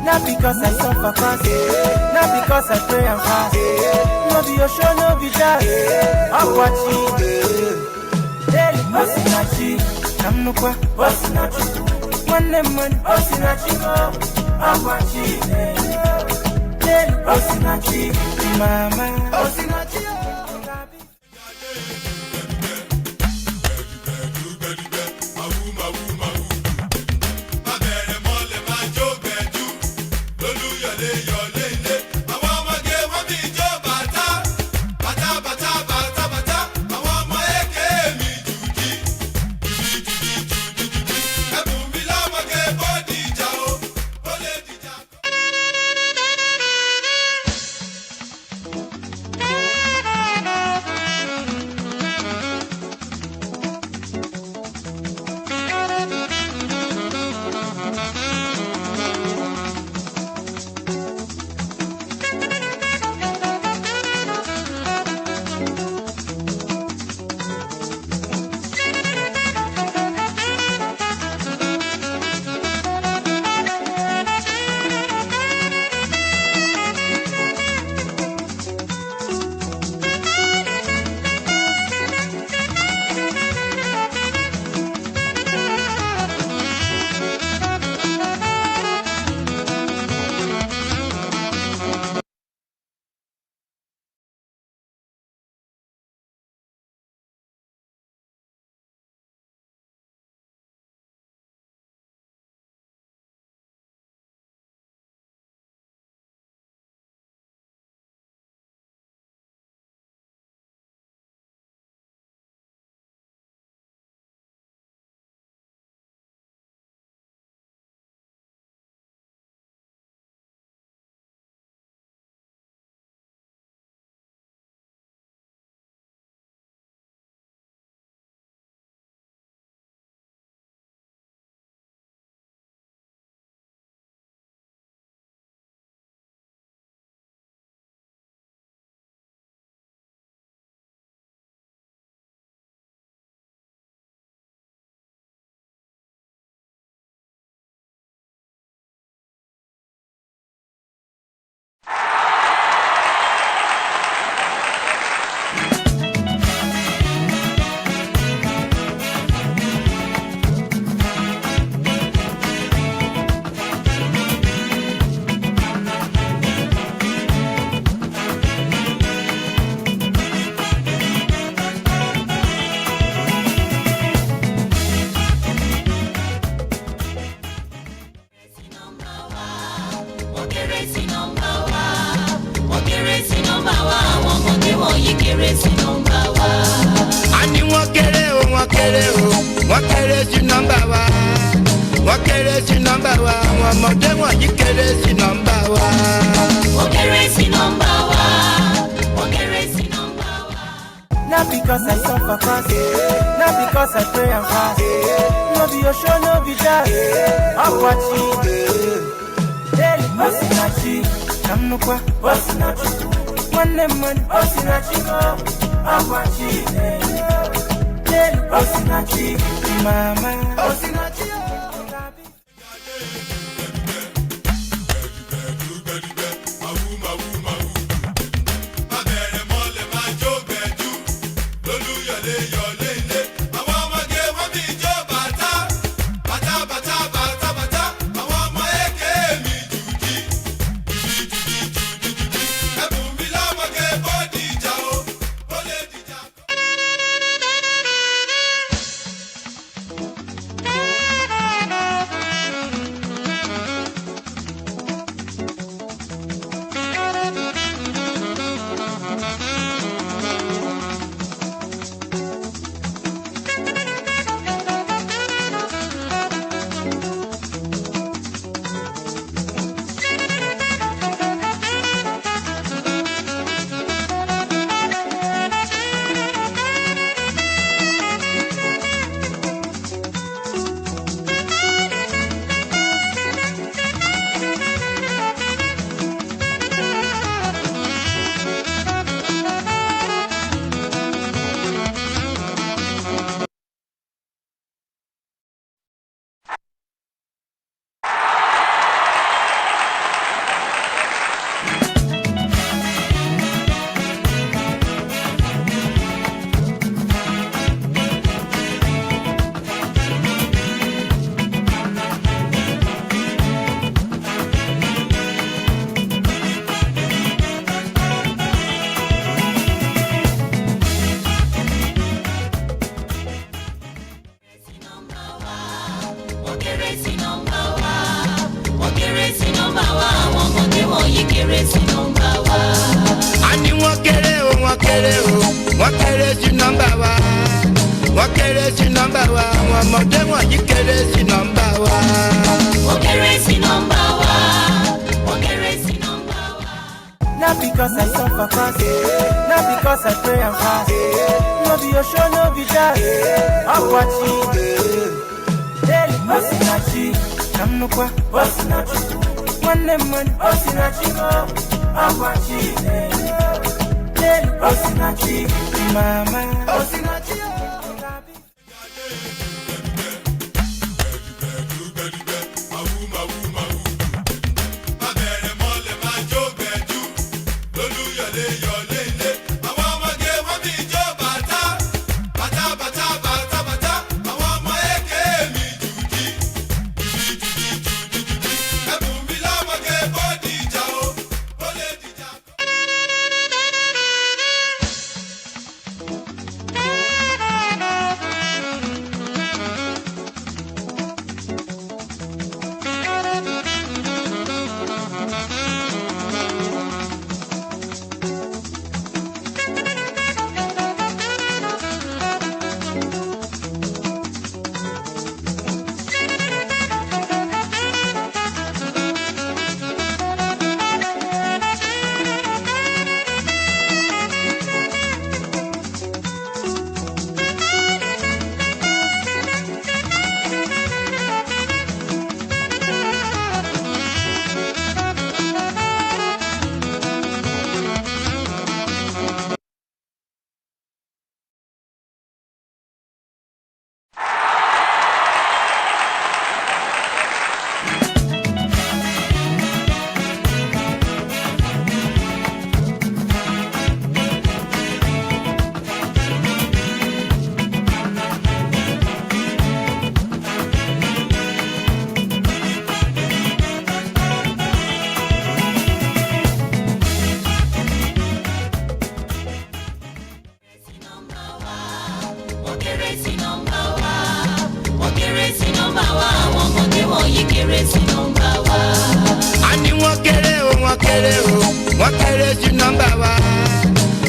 Not because I suffer fast, not because I pray and fast. No be your show, no be jazz. I'm watching. Daily, Osinachi. I'm no qua, Osinachi. One lemon, Osinachi. I'm watching. Daily, Osinachi. Mama, Osinachi. kéré sí nọ́mbà wa. Wọ́n kéré sí nọ́mbà wa. Àwọn ọmọdé wọ̀nyí kéré sí nọ́mbà wa. A ní wọ́n kéré o, wọ́n kéré o, wọ́n kéré sí nọ́mbà wa. Wọ́n kéré sí nọ́mbà wa. Àwọn ọmọdé wọ̀nyí kéré sí nọ́mbà wa. Wọ́n kéré sí nọ́mbà wa. Wọ́n kéré sí nọ́mbà wa. Not because I suffer fast, not because I pray and fast. No be your show, no be that. I'm watching. Daily, Osinachi, I'm no qua, Osinachi. One man, Osinachi, I'm watching. Daily, Osinachi, Mama, Osinachi. A ní wọ́n kéré o, wọ́n kéré o, wọ́n kéré sí nọ́mbà wa. Wọ́n kéré sí nọ́mbà wa. Àwọn ọmọdé wọ̀nyí kéré sí nọ́mbà wa. Wọ́n kéré sí nọ́mbà wa. Wọ́n kéré sí nọ́mbà wa. Not because I suffer fast, not because I pray and fast. No be your show, no be that. I'm watching. Daily, Osinachi, I'm no qua, Osinachi. One man, Osinachi, I'm watching. Daily, Osinachi, Mama, Osinachi.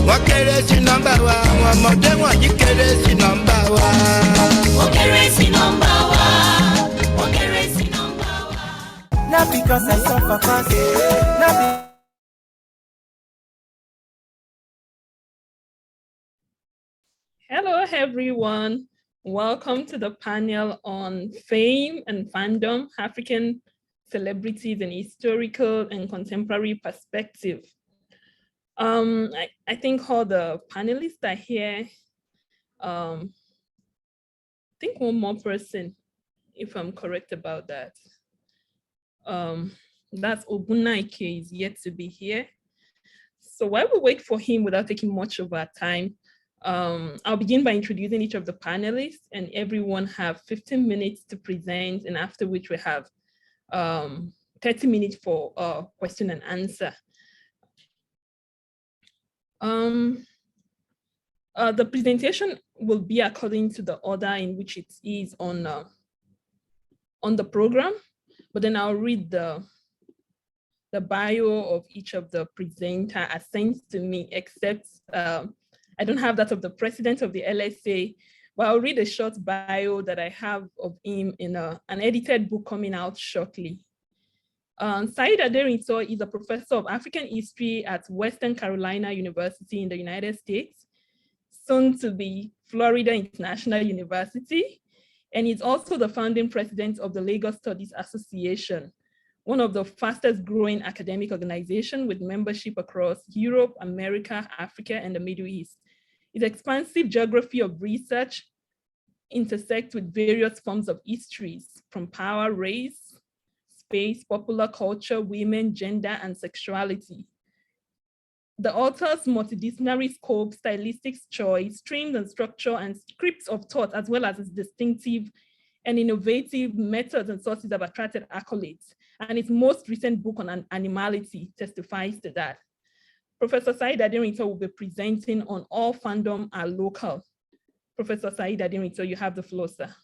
wọ́n kéré sí nọ́mbà wa àwọn ọmọdé wọ̀nyí kéré sí nọ́mbà wa. Wọ́n kéré sí nọ́mbà wa. Wọ́n kéré sí nọ́mbà wa. Not because I suffer fast, not because Hello, everyone. Welcome to the panel on fame and fandom, African celebrities in historical and contemporary perspective. I think all the panelists are here. I think one more person, if I'm correct about that. That's Obunaike is yet to be here. So while we wait for him without taking much of our time, I'll begin by introducing each of the panelists, and everyone have 15 minutes to present, and after which we have 30 minutes for question and answer. The presentation will be according to the order in which it is on the program, but then I'll read the bio of each of the presenter assigned to me, except I don't have that of the president of the LSA, but I'll read a short bio that I have of him in an edited book coming out shortly. Said Aderinto is a professor of African history at Western Carolina University in the United States, soon to be Florida International University, and is also the founding president of the Lagos Studies Association, one of the fastest growing academic organizations with membership across Europe, America, Africa, and the Middle East. Its expansive geography of research intersects with various forms of histories, from power, race, space, popular culture, women, gender, and sexuality. The author's multidisciplinary scope, stylistic choice, streams and structure, and scripts of thought, as well as its distinctive and innovative methods and sources have attracted accolades. And its most recent book on animality testifies to that. Professor Said Aderinto will be presenting on All Fandom Are Local. Professor Said Aderinto, you have the floor, sir.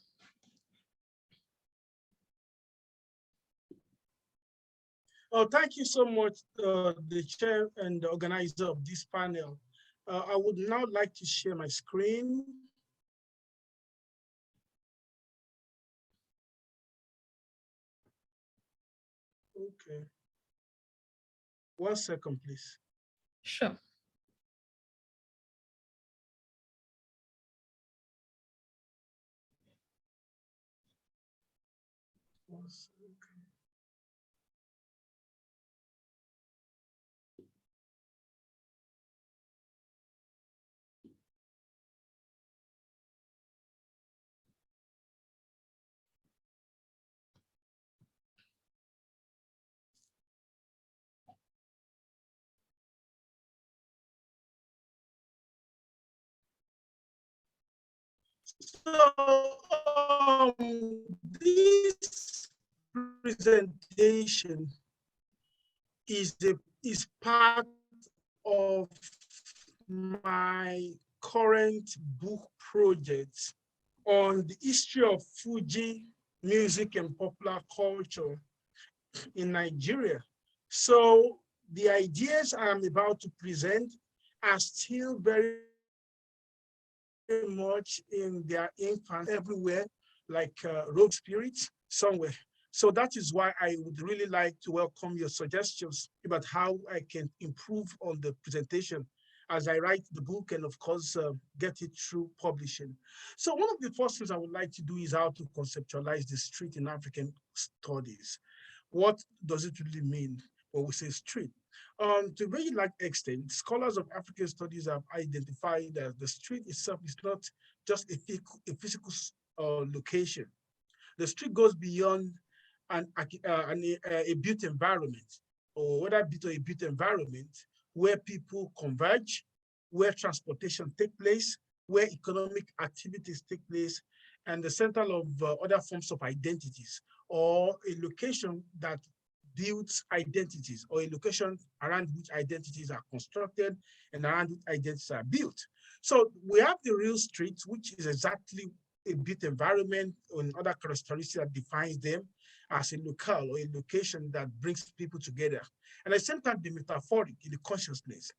Oh, thank you so much, the chair and the organizer of this panel. I would now like to share my screen. Okay. 1 second, please. Sure. So this presentation is part of my current book project on the history of Fuji music and popular culture in Nigeria. So the ideas I'm about to present are still very much in their infant everywhere, like rogue spirits somewhere. So that is why I would really like to welcome your suggestions about how I can improve on the presentation as I write the book and of course get it through publishing. So one of the first things I would like to do is how to conceptualize the street in African studies. What does it really mean when we say street? To a very large extent, scholars of African studies have identified that the street itself is not just a physical location. The street goes beyond a built environment, or whether built or a built environment, where people converge, where transportation take place, where economic activities take place, and the center of other forms of identities, or a location that builds identities, or a location around which identities are constructed and around which identities are built. So we have the real street, which is exactly a built environment and other characteristics that defines them as a locale or a location that brings people together. And at the same time, the metaphoric in the consciousness.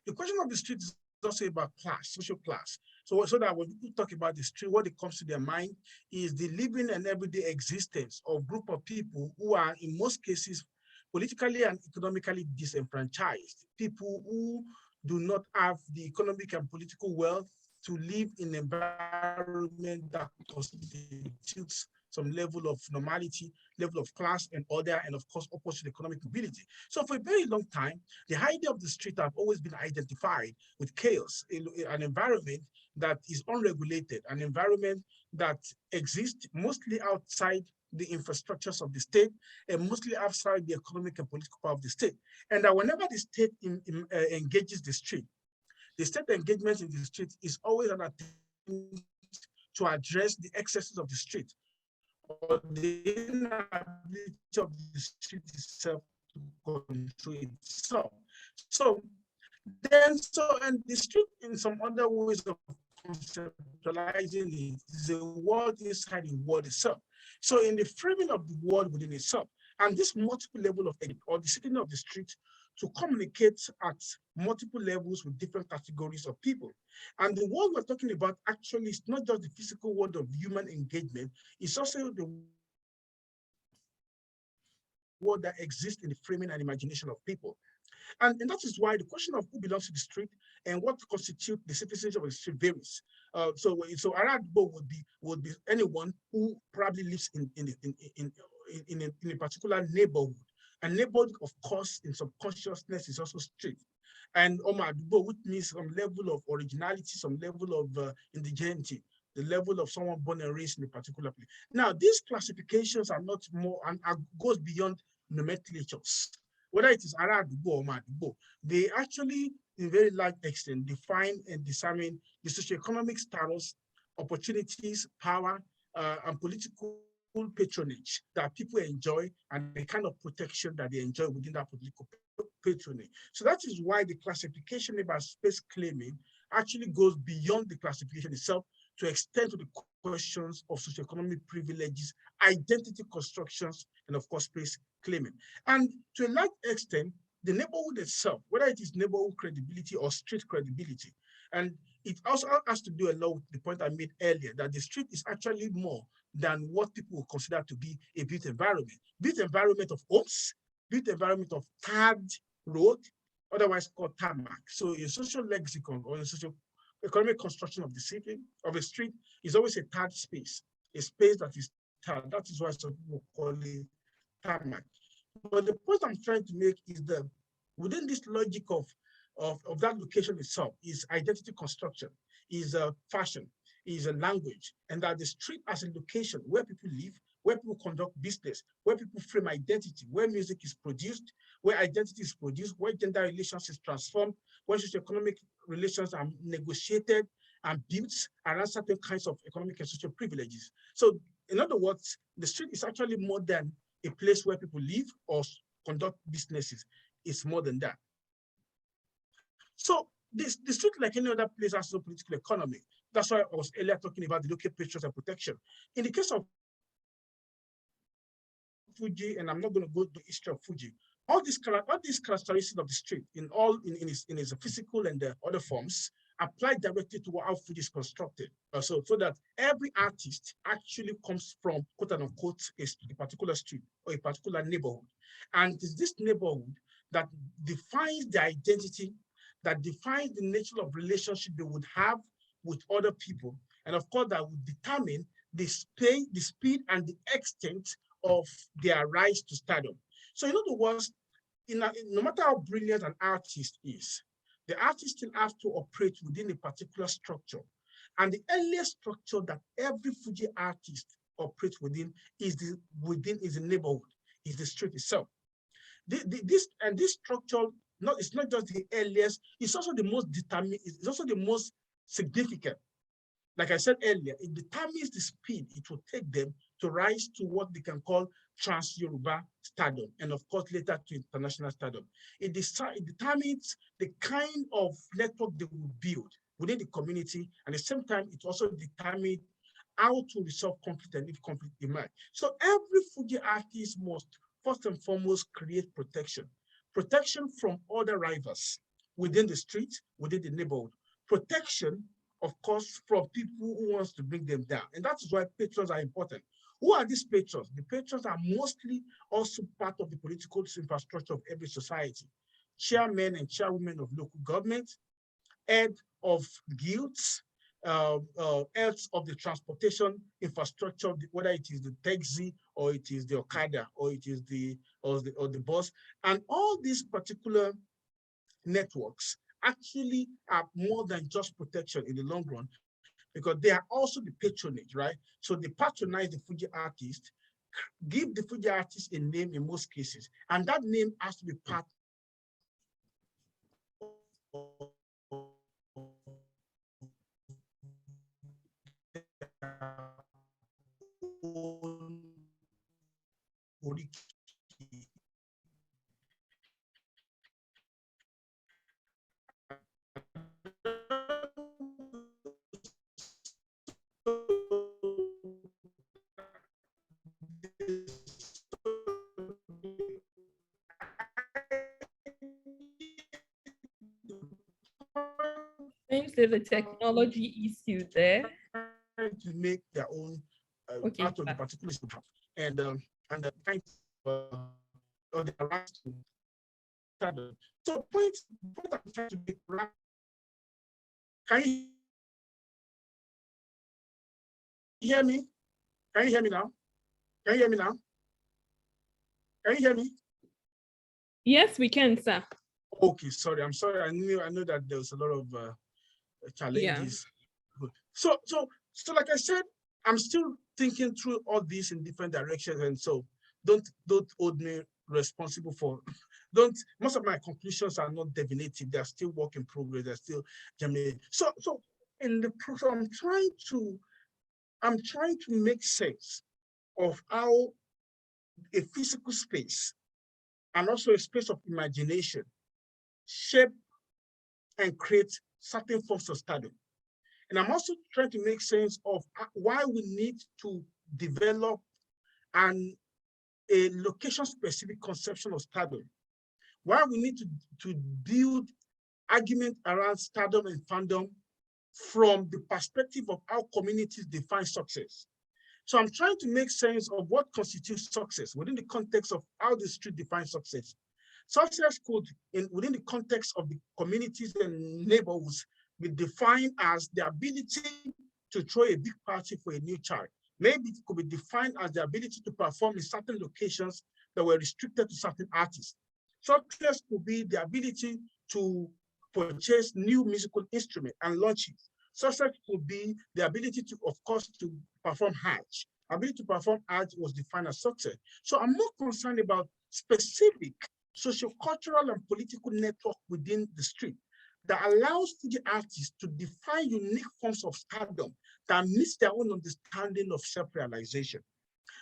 The question of the street is also about class, social class. So that when people talk about the street, what it comes to their mind is the living and everyday existence of group of people who are in most cases politically and economically disenfranchised, people who do not have the economic and political wealth to live in an environment that constitutes some level of normality, level of class and order, and of course, opposite economic mobility. So for a very long time, the idea of the street have always been identified with chaos, an environment that is unregulated, an environment that exists mostly outside the infrastructures of the state and mostly outside the economic and political power of the state. And that whenever the state engages the state engagement in the street is always an attempt to address the excesses of the street or the inability of the street itself to control itself. So and the street in some other ways of conceptualizing it is a world inside the world itself. So in the framing of the world within itself, and this multiple level of or the sitting of the street to communicate at multiple levels with different categories of people. And the world we're talking about actually is not just the physical world of human engagement, it's also the world that exists in the framing and imagination of people. And that is why the question of who belongs to the street and what constitutes the citizenship of the street varies. So Aragbo would be anyone who probably lives in a particular neighborhood. A neighborhood, of course, in subconsciousness is also street. And Omadubo, which means some level of originality, some level of indigeneity, the level of someone born and raised in a particular place. Now, these classifications are not more and goes beyond nomenclatures. Whether it is Aradubo or Madubo, they actually, in very large extent, define and determine the socioeconomic status, opportunities, power, and political patronage that people enjoy and the kind of protection that they enjoy within that political patronage. So that is why the classification about space claiming actually goes beyond the classification itself to extend to the questions of socioeconomic privileges, identity constructions, and of course, space claiming. And to a large extent, the neighborhood itself, whether it is neighborhood credibility or street credibility, and it also has to do a lot with the point I made earlier, that the street is actually more than what people would consider to be a built environment. Built environment of homes, built environment of tarred road, otherwise called tarmac. So a social lexicon or a social economic construction of the city, of a street, is always a tarred space, a space that is tarred. That is why some people call it tarmac. But the point I'm trying to make is that within this logic of that location itself is identity construction, is fashion, is a language, and that the street as a location where people live, where people conduct business, where people frame identity, where music is produced, where identity is produced, where gender relations is transformed, where socioeconomic relations are negotiated and built around certain kinds of economic and social privileges. So in other words, the street is actually more than a place where people live or conduct businesses. It's more than that. So the street, like any other place, has no political economy. That's why I was earlier talking about the local patrons and protection. In the case of Fuji, and I'm not going to go to the history of Fuji, all these characteristics of the street in its physical and the other forms apply directly to how Fuji is constructed. So that every artist actually comes from, quote unquote, a particular street or a particular neighborhood. And it is this neighborhood that defines the identity, that defines the nature of relationship they would have with other people. And of course, that would determine the speed and the extent of their rise to stardom. So in other words, no matter how brilliant an artist is, the artist still has to operate within a particular structure. And the earliest structure that every Fuji artist operates within is the neighborhood, is the street itself. This structure, it's not just the earliest, it's also the most determined, it's also the most significant. Like I said earlier, it determines the speed it will take them to rise to what they can call trans-Yoruba stardom, and of course later to international stardom. It determines the kind of network they will build within the community, and at the same time, it also determines how to resolve conflict and if conflict emerge. So every Fuji artist must first and foremost create protection from other rivals, within the street, within the neighborhood. Protection, of course, from people who wants to bring them down. And that is why patrons are important. Who are these patrons? The patrons are mostly also part of the political infrastructure of every society. Chairmen and chairwomen of local government, head of guilds, heads of the transportation infrastructure, whether it is the taxi or it is the Okada or it is the bus, and all these particular networks actually are more than just protection in the long run, because they are also the patronage, right? So they patronize the Fuji artist, give the Fuji artist a name in most cases, and that name has to be part Seems there's a technology issue there. to make their own Okay, out of the particular system, and the kind of the right to standard. So point I'm trying to make, right? Can you hear me? Can you hear me now? Can you hear me now? Can you hear me? yes, we can, sir. Okay, sorry. I'm sorry. I know that there was a lot of challenges. Yeah. So like I said, I'm still thinking through all this in different directions, and so don't hold me responsible for. Most of my conclusions are not definitive. They're still work in progress. They're still germinating. So in the program, I'm trying to make sense of how a physical space and also a space of imagination shape and create certain forms of stardom. And I'm also trying to make sense of why we need to develop a location-specific conception of stardom, why we need to build argument around stardom and fandom from the perspective of how communities define success. So I'm trying to make sense of what constitutes success within the context of how the street defines success. Success could, within the context of the communities and neighborhoods, be defined as the ability to throw a big party for a new child. Maybe it could be defined as the ability to perform in certain locations that were restricted to certain artists. Success could be the ability to purchase new musical instruments and launch it. Success could be the ability to, of course, to perform Hajj. Ability to perform Hajj was defined as success. So I'm more concerned about specific socio-cultural and political network within the street that allows Fuji artists to define unique forms of stardom that meets their own understanding of self-realization.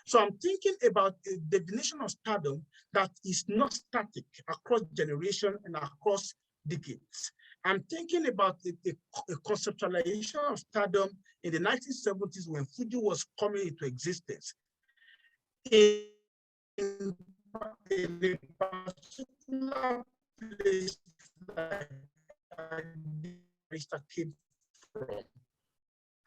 So I'm thinking about a definition of stardom that is not static across generations and across decades. I'm thinking about a conceptualization of stardom in the 1970s when Fuji was coming into existence. In a particular place that came from,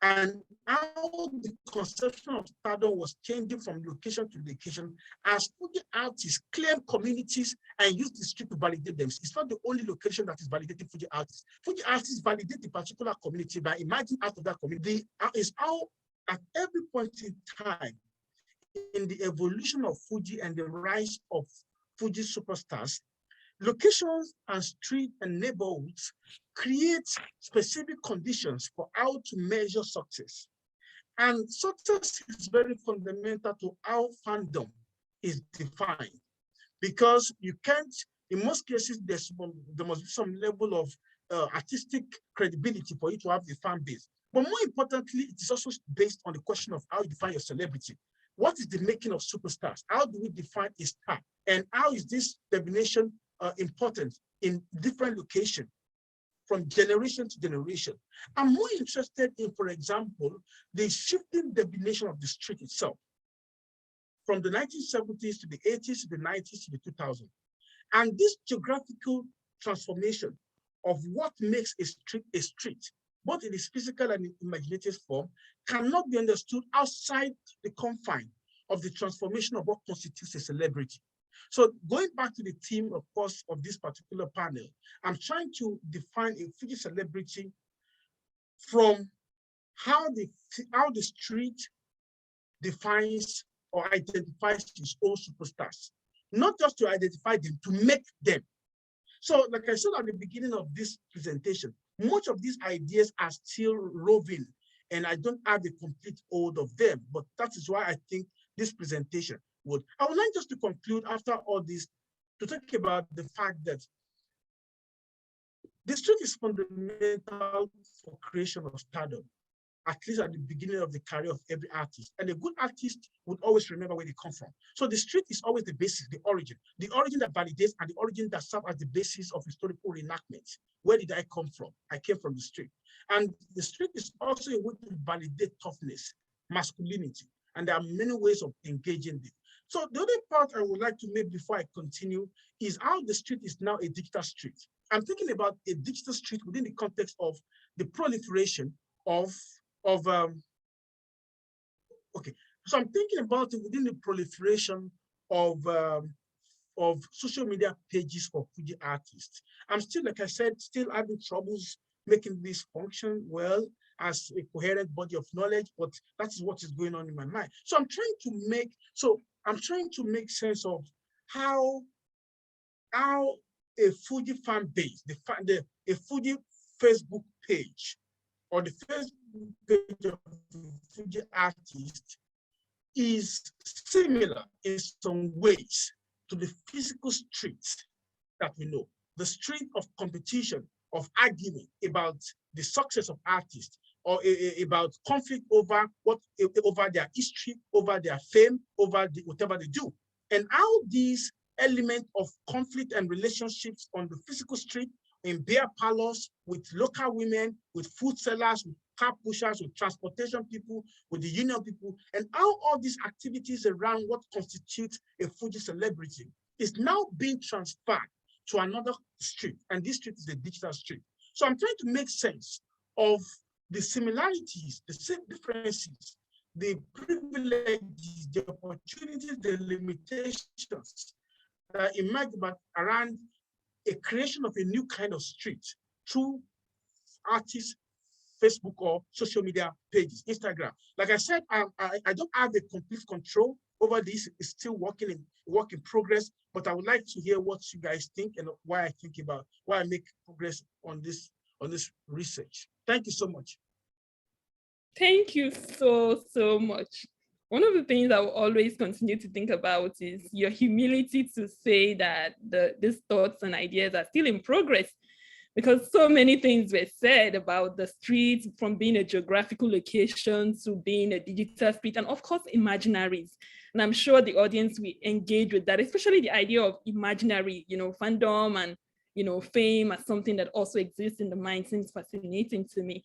and how the conception of stardom was changing from location to location as Fuji artists claim communities and use the street to validate them. It's not the only location that is validating Fuji artists. Fuji artists validate the particular community by emerging out of that community. Is how at every point in time in the evolution of Fuji and the rise of Fuji superstars, locations and street and neighborhoods create specific conditions for how to measure success. And success is very fundamental to how fandom is defined, because you can't, in most cases, there must be some level of artistic credibility for you to have a fan base. But more importantly, it is also based on the question of how you define your celebrity. What is the making of superstars? How do we define a star? And how is this definition important in different locations from generation to generation? I'm more interested in, for example, the shifting definition of the street itself from the 1970s to the 80s to the 90s to the 2000s. And this geographical transformation of what makes a street, both in its physical and imaginative form, cannot be understood outside the confine of the transformation of what constitutes a celebrity. So going back to the theme, of course, of this particular panel, I'm trying to define a Fuji celebrity from how the street defines or identifies its own superstars, not just to identify them, to make them. So like I said at the beginning of this presentation, much of these ideas are still roving and I don't have a complete hold of them, but that is why I think this presentation would. I would like just to conclude after all this to talk about the fact that the street is fundamental for creation of stardom, at least at the beginning of the career of every artist. And a good artist would always remember where they come from. So the street is always the basis, the origin that validates and the origin that serves as the basis of historical reenactments. Where did I come from? I came from the street. And the street is also a way to validate toughness, masculinity, and there are many ways of engaging this. So the other part I would like to make before I continue is how the street is now a digital street. I'm thinking about a digital street within the context of the proliferation of okay, so I'm thinking about it within the proliferation of social media pages for Fuji artists. I'm still, like I said, still having troubles making this function well as a coherent body of knowledge, but that is what is going on in my mind. So I'm trying to make sense of how a Fuji fan base, a Fuji Facebook page, or the Facebook page of the Fuji artist is similar in some ways to the physical streets that we know. The street of competition, of arguing about the success of artists, or about conflict over their history, over their fame, over whatever they do. And how these elements of conflict and relationships on the physical street, in beer parlors, with local women, with food sellers, with car pushers, with transportation people, with the union people, and how all these activities around what constitutes a Fuji celebrity is now being transferred to another street, and this street is the digital street. So I'm trying to make sense of the similarities, the same differences, the privileges, the opportunities, the limitations that emerge around a creation of a new kind of street through artists, Facebook or social media pages, Instagram. Like I said, I don't have a complete control over this. It's still work in progress, but I would like to hear what you guys think and why I make progress on this research. Thank you so much. Thank you so much. One of the things I will always continue to think about is your humility to say that these thoughts and ideas are still in progress, because so many things were said about the streets, from being a geographical location to being a digital street, and of course, imaginaries. And I'm sure the audience will engage with that, especially the idea of imaginary, fandom and, fame as something that also exists in the mind seems fascinating to me.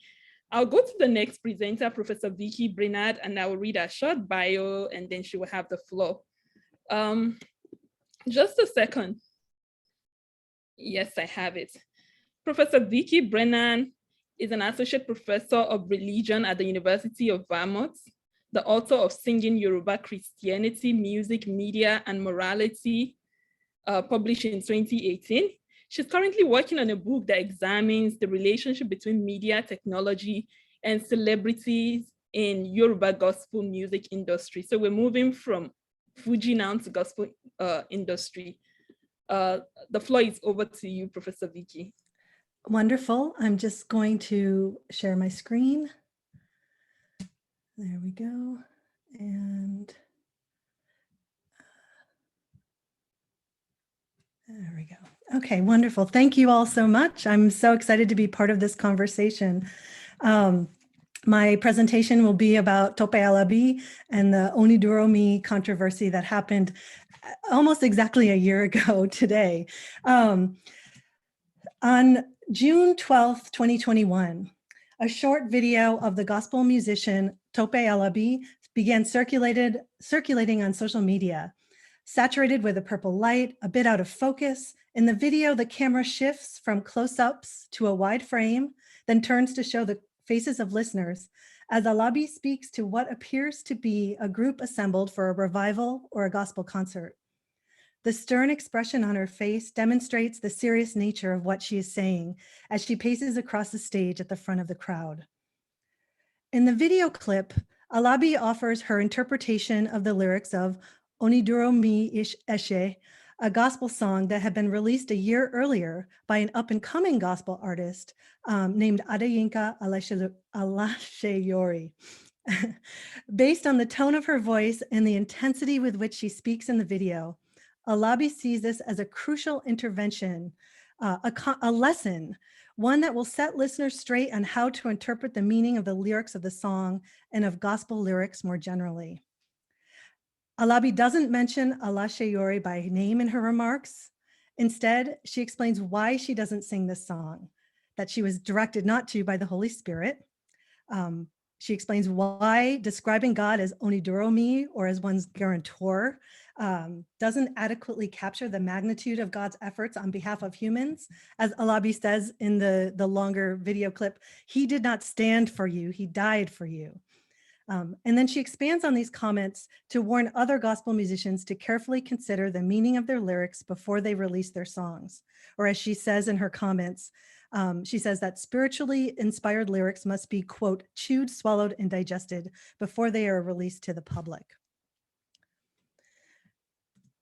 I'll go to the next presenter, Professor Vicky Brenard, and I will read a short bio and then she will have the floor. Just a second. Yes, I have it. Professor Vicky Brennan is an associate professor of religion at the University of Vermont, the author of Singing Yoruba Christianity, Music, Media, and Morality, published in 2018. She's currently working on a book that examines the relationship between media, technology, and celebrities in Yoruba gospel music industry. So we're moving from Fuji now to gospel industry. The floor is over to you, Professor Vicky. Wonderful. I'm just going to share my screen. There we go. And there we go. Okay, wonderful. Thank you all so much. I'm so excited to be part of this conversation. My presentation will be about Tope Alabi and the Oniduro-mi controversy that happened almost exactly a year ago today. On June 12th, 2021, a short video of the gospel musician Tope Alabi began circulating on social media. Saturated with a purple light, a bit out of focus, in the video, the camera shifts from close-ups to a wide frame, then turns to show the faces of listeners as Alabi speaks to what appears to be a group assembled for a revival or a gospel concert. The stern expression on her face demonstrates the serious nature of what she is saying as she paces across the stage at the front of the crowd. In the video clip, Alabi offers her interpretation of the lyrics of Oniduro mi eshe, a gospel song that had been released a year earlier by an up-and-coming gospel artist named Adeyinka Alasheyori. Based on the tone of her voice and the intensity with which she speaks in the video, Alabi sees this as a crucial intervention, a lesson, one that will set listeners straight on how to interpret the meaning of the lyrics of the song and of gospel lyrics more generally. Alabi doesn't mention Alasheyori by name in her remarks. Instead, she explains why she doesn't sing this song, that she was directed not to by the Holy Spirit. She explains why describing God as Oniduro mi, or as one's guarantor, doesn't adequately capture the magnitude of God's efforts on behalf of humans. As Alabi says in the longer video clip, he did not stand for you, he died for you. And then she expands on these comments to warn other gospel musicians to carefully consider the meaning of their lyrics before they release their songs. Or as she says in her comments, she says that spiritually inspired lyrics must be, quote, chewed, swallowed, and digested before they are released to the public.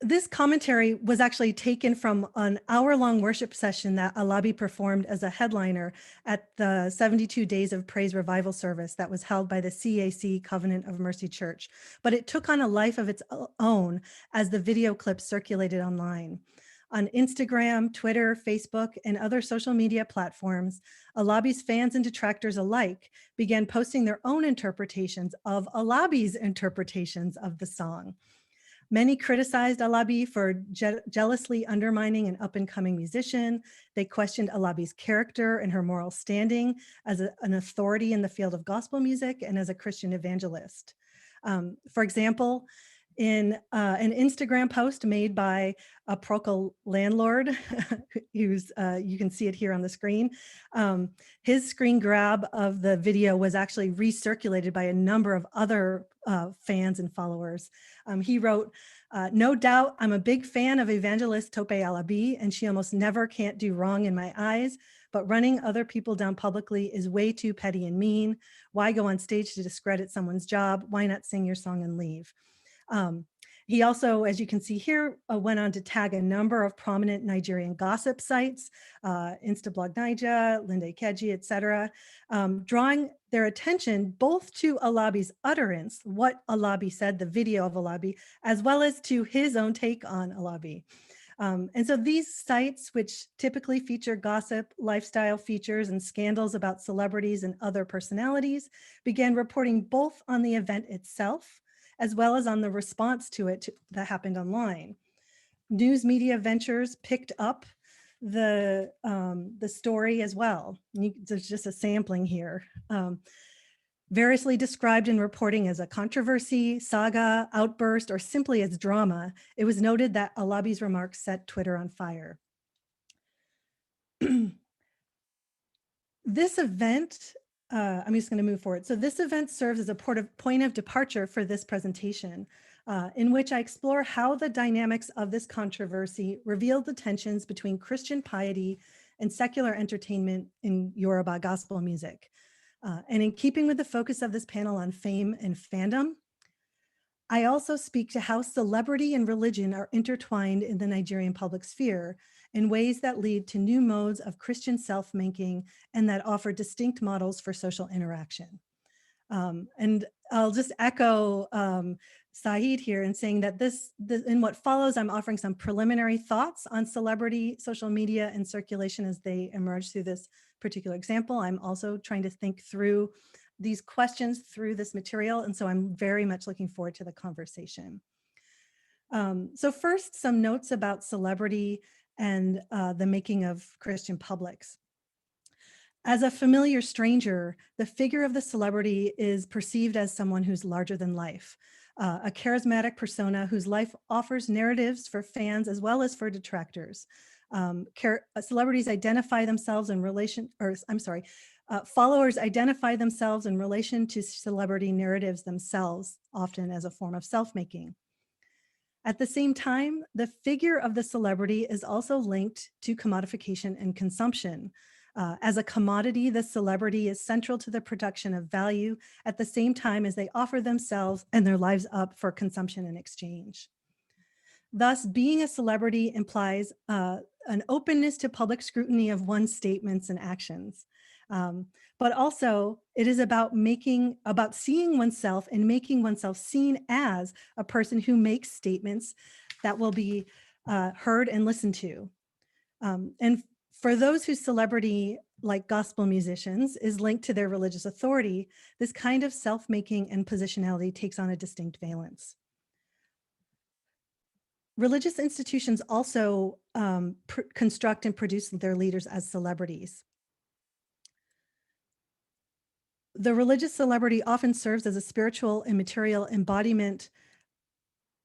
This commentary was actually taken from an hour-long worship session that Alabi performed as a headliner at the 72 Days of Praise Revival service that was held by the CAC Covenant of Mercy Church, but it took on a life of its own as the video clips circulated online. On Instagram, Twitter, Facebook, and other social media platforms, Alabi's fans and detractors alike began posting their own interpretations of Alabi's interpretations of the song. Many criticized Alabi for jealously undermining an up-and-coming musician. They questioned Alabi's character and her moral standing as an authority in the field of gospel music and as a Christian evangelist. For example, in an Instagram post made by a Procol landlord, who's you can see it here on the screen. His screen grab of the video was actually recirculated by a number of other fans and followers. He wrote, no doubt I'm a big fan of evangelist Tope Alabi, and she almost never can't do wrong in my eyes, but running other people down publicly is way too petty and mean. Why go on stage to discredit someone's job? Why not sing your song and leave? He also, as you can see here, went on to tag a number of prominent Nigerian gossip sites, Instablog Naija, Linde Keji, etc., drawing their attention both to Alabi's utterance, what Alabi said, the video of Alabi, as well as to his own take on Alabi. And so these sites, which typically feature gossip, lifestyle features, and scandals about celebrities and other personalities, began reporting both on the event itself, as well as on the response to it that happened online. News media ventures picked up the story as well. There's just a sampling here. Variously described in reporting as a controversy, saga, outburst, or simply as drama, it was noted that Alabi's remarks set Twitter on fire. This event, I'm just going to move forward. So this event serves as a point of departure for this presentation, in which I explore how the dynamics of this controversy revealed the tensions between Christian piety and secular entertainment in Yoruba gospel music. And in keeping with the focus of this panel on fame and fandom, I also speak to how celebrity and religion are intertwined in the Nigerian public sphere in ways that lead to new modes of Christian self-making and that offer distinct models for social interaction. And I'll just echo Saeed here in saying that in what follows, I'm offering some preliminary thoughts on celebrity, social media, and circulation as they emerge through this particular example. I'm also trying to think through these questions through this material, and so I'm very much looking forward to the conversation. So first, some notes about celebrity and the making of Christian publics. As a familiar stranger, the figure of the celebrity is perceived as someone who's larger than life. a charismatic persona whose life offers narratives for fans as well as for detractors. Celebrities identify themselves in relation, or I'm sorry, followers identify themselves in relation to celebrity narratives themselves, often as a form of self-making. At the same time, the figure of the celebrity is also linked to commodification and consumption. As a commodity, the celebrity is central to the production of value at the same time as they offer themselves and their lives up for consumption and exchange. Thus, being a celebrity implies an openness to public scrutiny of one's statements and actions. But also it is about seeing oneself and making oneself seen as a person who makes statements that will be heard and listened to. And for those whose celebrity, like gospel musicians, is linked to their religious authority, this kind of self-making and positionality takes on a distinct valence. Religious institutions also construct and produce their leaders as celebrities. The religious celebrity often serves as a spiritual and material embodiment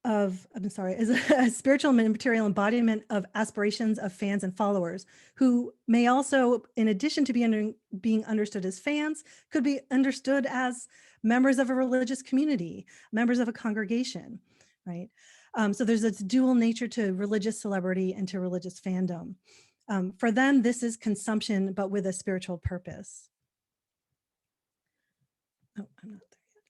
of, as a spiritual and material embodiment of aspirations of fans and followers, who may also, in addition to being understood as fans, could be understood as members of a religious community, members of a congregation, right? So there's this dual nature to religious celebrity and to religious fandom. For them, this is consumption, but with a spiritual purpose. Oh, I'm not there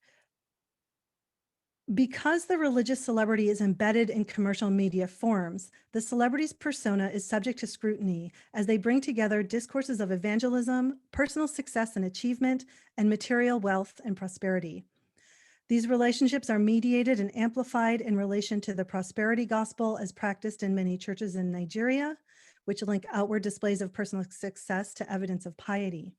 yet. Because the religious celebrity is embedded in commercial media forms, the celebrity's persona is subject to scrutiny as they bring together discourses of evangelism, personal success and achievement, and material wealth and prosperity. These relationships are mediated and amplified in relation to the prosperity gospel as practiced in many churches in Nigeria, which link outward displays of personal success to evidence of piety.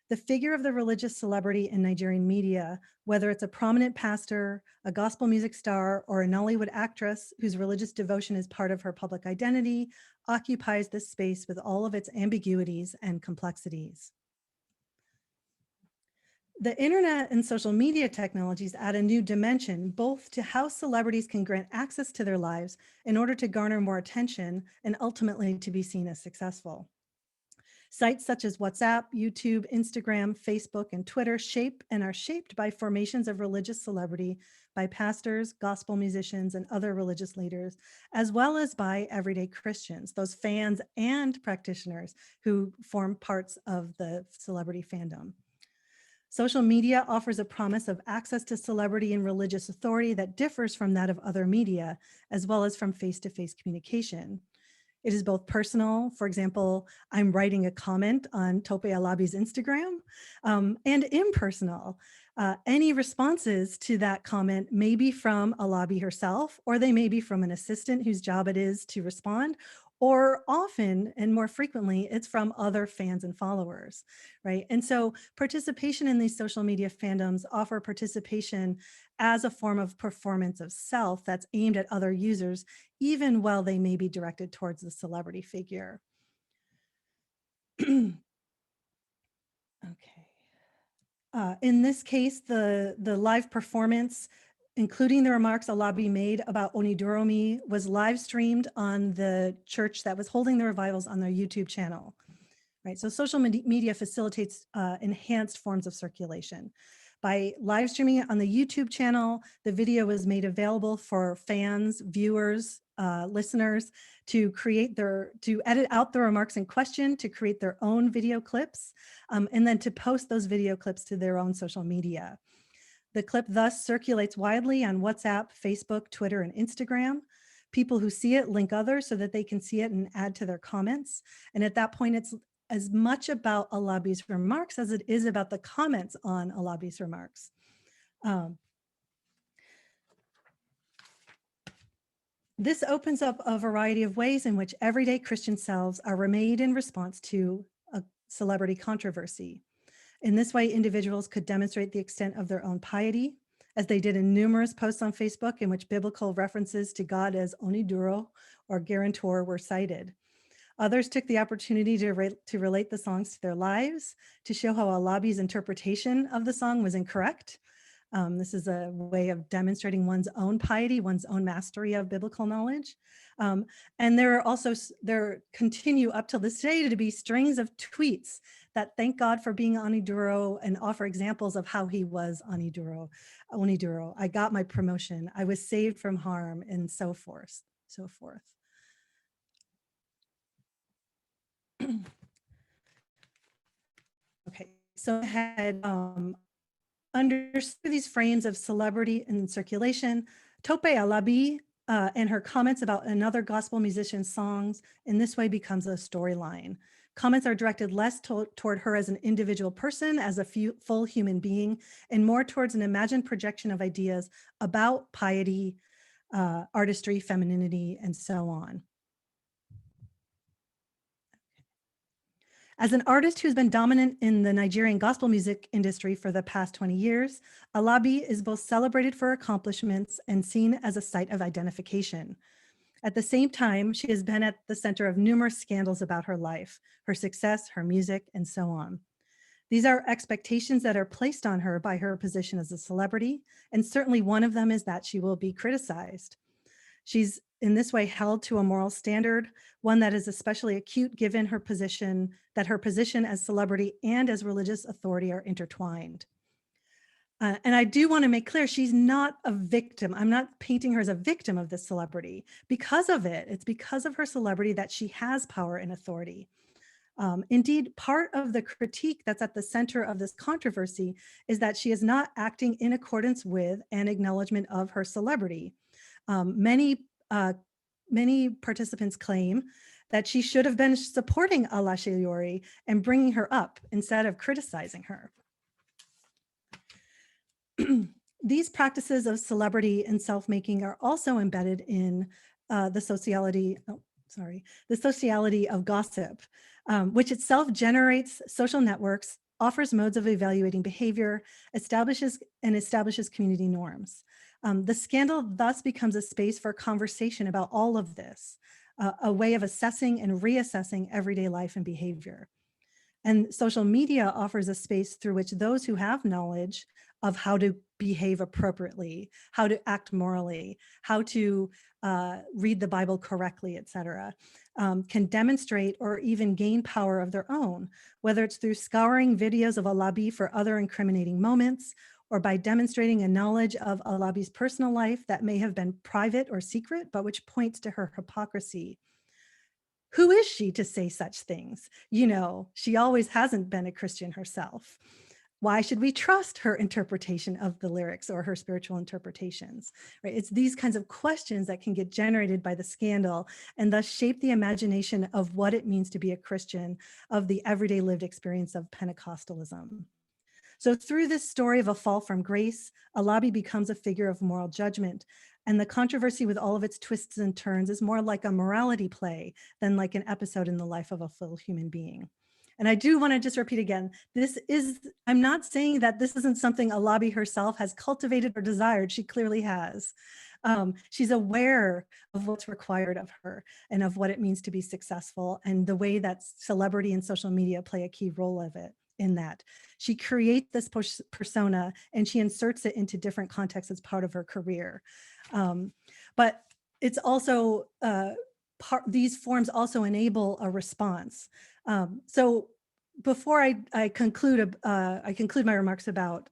The figure of the religious celebrity in Nigerian media, whether it's a prominent pastor, a gospel music star, or a Nollywood actress whose religious devotion is part of her public identity, occupies this space with all of its ambiguities and complexities. The internet and social media technologies add a new dimension, both to how celebrities can grant access to their lives in order to garner more attention and ultimately to be seen as successful. Sites such as WhatsApp, YouTube, Instagram, Facebook, and Twitter shape and are shaped by formations of religious celebrity by pastors, gospel musicians, and other religious leaders, as well as by everyday Christians, those fans and practitioners who form parts of the celebrity fandom. Social media offers a promise of access to celebrity and religious authority that differs from that of other media, as well as from face-to-face communication. It is both personal, for example, I'm writing a comment on Tope Alabi's Instagram, and impersonal. Any responses to that comment may be from Alabi herself, or they may be from an assistant whose job it is to respond, or often and more frequently, it's from other fans and followers, right? And so participation in these social media fandoms offer participation as a form of performance of self that's aimed at other users, even while they may be directed towards the celebrity figure. Okay. In this case, the live performance, including the remarks Alabi made about Oniduromi, was live streamed on the church that was holding the revivals on their YouTube channel. Right, so social media facilitates enhanced forms of circulation. By live streaming it on the YouTube channel, the video was made available for fans, viewers, listeners to edit out the remarks in question, to create their own video clips, and then to post those video clips to their own social media. The clip thus circulates widely on WhatsApp, Facebook, Twitter, and Instagram. People who see it link others so that they can see it and add to their comments. And at that point, it's as much about Alabi's remarks as it is about the comments on Alabi's remarks. This opens up a variety of ways in which everyday Christian selves are remade in response to a celebrity controversy. In this way, individuals could demonstrate the extent of their own piety, as they did in numerous posts on Facebook in which biblical references to God as Oniduro or guarantor were cited. Others took the opportunity to relate the songs to their lives, to show how Alabi's interpretation of the song was incorrect, This is a way of demonstrating one's own piety, one's own mastery of biblical knowledge. And there are also, there continue up till this day to be strings of tweets that thank God for being Oniduro and offer examples of how he was Oniduro. I got my promotion. I was saved from harm, and so forth, so forth. Okay, so I had under these frames of celebrity and circulation, Tope Alabi and her comments about another gospel musician's songs in this way becomes a storyline. Comments are directed less toward her as an individual person, as a full human being, and more towards an imagined projection of ideas about piety, artistry, femininity, and so on. As an artist who's been dominant in the Nigerian gospel music industry for the past 20 years, Alabi is both celebrated for accomplishments and seen as a site of identification. At the same time, she has been at the center of numerous scandals about her life, her success, her music, and so on. These are expectations that are placed on her by her position as a celebrity, and certainly one of them is that she will be criticized. She's in this way held to a moral standard, one that is especially acute given her position, that her position as celebrity and as religious authority are intertwined. And I do want to make clear, she's not a victim. I'm not painting her as a victim of this celebrity. Because of it, it's because of her celebrity that she has power and authority. Indeed, part of the critique that's at the center of this controversy is that she is not acting in accordance with an acknowledgement of her celebrity. Many participants claim that she should have been supporting Alashe Yori and bringing her up instead of criticizing her. These practices of celebrity and self-making are also embedded in the sociality of gossip, which itself generates social networks, offers modes of evaluating behavior, establishes community norms. The scandal thus becomes a space for conversation about all of this, a way of assessing and reassessing everyday life and behavior. And social media offers a space through which those who have knowledge of how to behave appropriately, how to act morally, how to read the Bible correctly, etc., can demonstrate or even gain power of their own, whether it's through scouring videos of Alabi for other incriminating moments, or by demonstrating a knowledge of Alabi's personal life that may have been private or secret, but which points to her hypocrisy. Who is she to say such things? You know, she always hasn't been a Christian herself. Why should we trust her interpretation of the lyrics or her spiritual interpretations? Right? It's these kinds of questions that can get generated by the scandal and thus shape the imagination of what it means to be a Christian, of the everyday lived experience of Pentecostalism. So through this story of a fall from grace, Alabi becomes a figure of moral judgment. And the controversy with all of its twists and turns is more like a morality play than like an episode in the life of a full human being. And I do want to just repeat again, I'm not saying that this isn't something Alabi herself has cultivated or desired. She clearly has. She's aware of what's required of her and of what it means to be successful and the way that celebrity and social media play a key role of it. In that she creates this persona and she inserts it into different contexts as part of her career. But it's also these forms also enable a response. So before I conclude my remarks about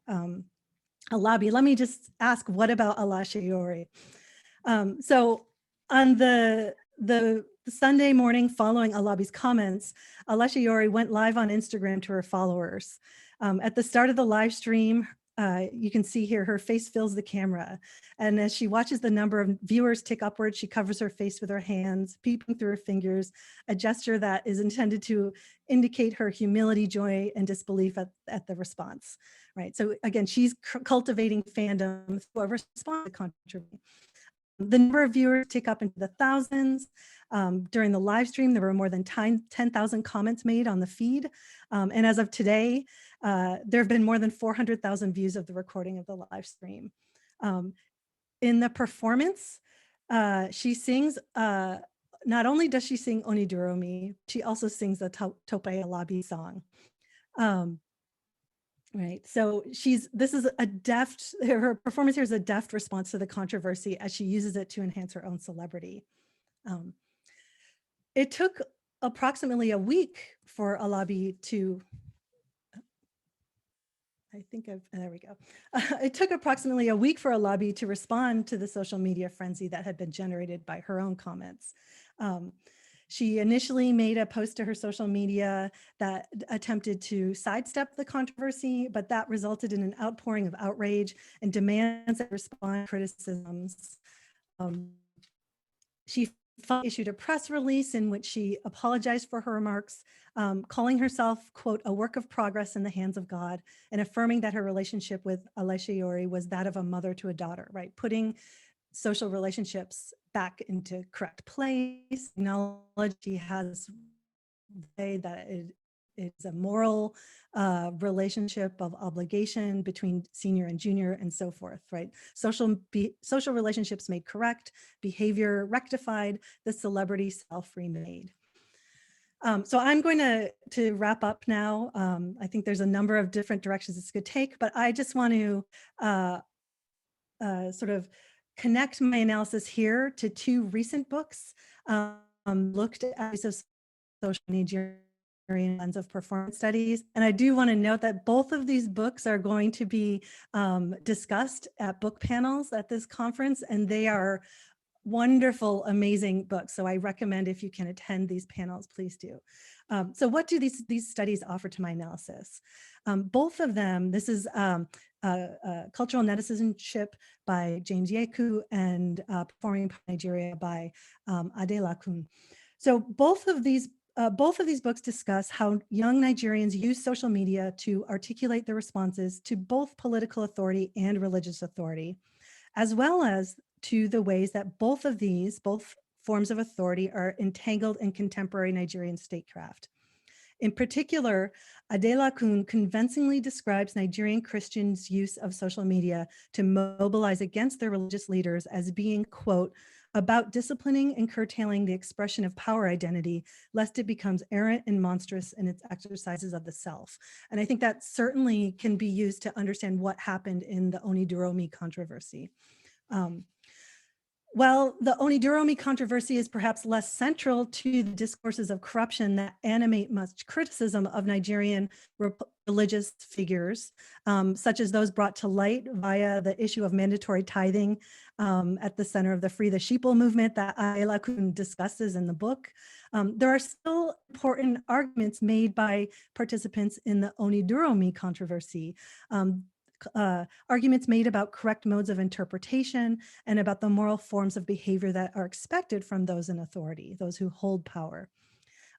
Alabi, let me just ask, what about Alashe Yori? So on the Sunday morning following Alabi's comments, Alashe Yori went live on Instagram to her followers. At the start of the live stream, you can see here her face fills the camera. And as she watches the number of viewers tick upward, she covers her face with her hands, peeping through her fingers, a gesture that is intended to indicate her humility, joy, and disbelief at the response, right? So again, she's cultivating fandom through a response to controversy. The number of viewers tick up into the thousands. During the live stream, there were more than 10,000 comments made on the feed. And as of today, there have been more than 400,000 views of the recording of the live stream. In the performance, she sings, not only does she sing Oniduromi, she also sings the Tope Alabi song. Right. So this is a deft, her performance here is a deft response to the controversy as she uses it to enhance her own celebrity. It took approximately a week for Alabi to, there we go. It took approximately a week for Alabi to respond to the social media frenzy that had been generated by her own comments. She initially made a post to her social media that attempted to sidestep the controversy, but that resulted in an outpouring of outrage and demands that respond to criticisms. She issued a press release in which she apologized for her remarks, calling herself, quote, a work of progress in the hands of God, and affirming that her relationship with LSA was that of a mother to a daughter, right? Putting social relationships back into correct place, acknowledge she has say that it is a moral relationship of obligation between senior and junior and so forth, right? Social relationships made correct, behavior rectified, the celebrity self remade. So I'm going to wrap up now. I think there's a number of different directions this could take, but I just want to sort of connect my analysis here to two recent books looked at social Nigerian lens of performance studies. And I do want to note that both of these books are going to be discussed at book panels at this conference, and they are wonderful, amazing books. So I recommend if you can attend these panels, please do. So what do these studies offer to my analysis? Both of them, this is Cultural Netizenship by James Yeku and Performing Nigeria by Adelakun. So both of these books discuss how young Nigerians use social media to articulate their responses to both political authority and religious authority, as well as to the ways that both forms of authority are entangled in contemporary Nigerian statecraft. In particular, Adelakun convincingly describes Nigerian Christians' use of social media to mobilize against their religious leaders as being, quote, about disciplining and curtailing the expression of power identity, lest it becomes errant and monstrous in its exercises of the self. And I think that certainly can be used to understand what happened in the Oniduromi controversy. While the Oniduromi controversy is perhaps less central to the discourses of corruption that animate much criticism of Nigerian religious figures, such as those brought to light via the issue of mandatory tithing at the center of the Free the Sheeple movement that Adelakun discusses in the book, there are still important arguments made by participants in the Oniduromi controversy. Arguments made about correct modes of interpretation and about the moral forms of behavior that are expected from those in authority, those who hold power.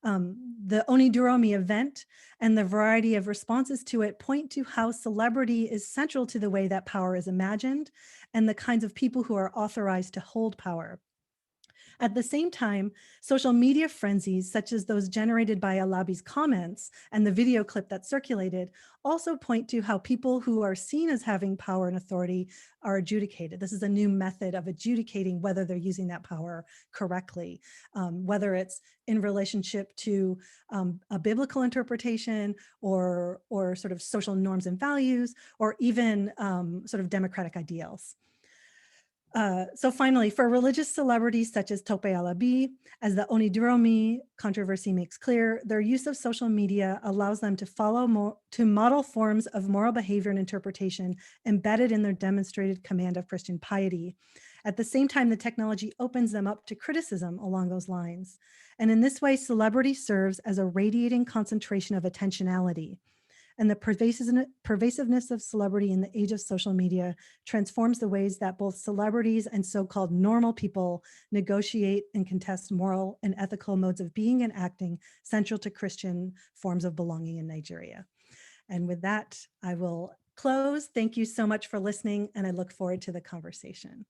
The Oniduromi event and the variety of responses to it point to how celebrity is central to the way that power is imagined and the kinds of people who are authorized to hold power. At the same time, social media frenzies, such as those generated by Alabi's comments and the video clip that circulated, also point to how people who are seen as having power and authority are adjudicated. This is a new method of adjudicating whether they're using that power correctly, whether it's in relationship to a biblical interpretation or sort of social norms and values, or even sort of democratic ideals. So finally, for religious celebrities such as Tope Alabi, as the Oniduromi controversy makes clear, their use of social media allows them to model forms of moral behavior and interpretation embedded in their demonstrated command of Christian piety. At the same time, the technology opens them up to criticism along those lines. And in this way, celebrity serves as a radiating concentration of attentionality. And the pervasiveness of celebrity in the age of social media transforms the ways that both celebrities and so-called normal people negotiate and contest moral and ethical modes of being and acting central to Christian forms of belonging in Nigeria. And with that, I will close. Thank you so much for listening, and I look forward to the conversation.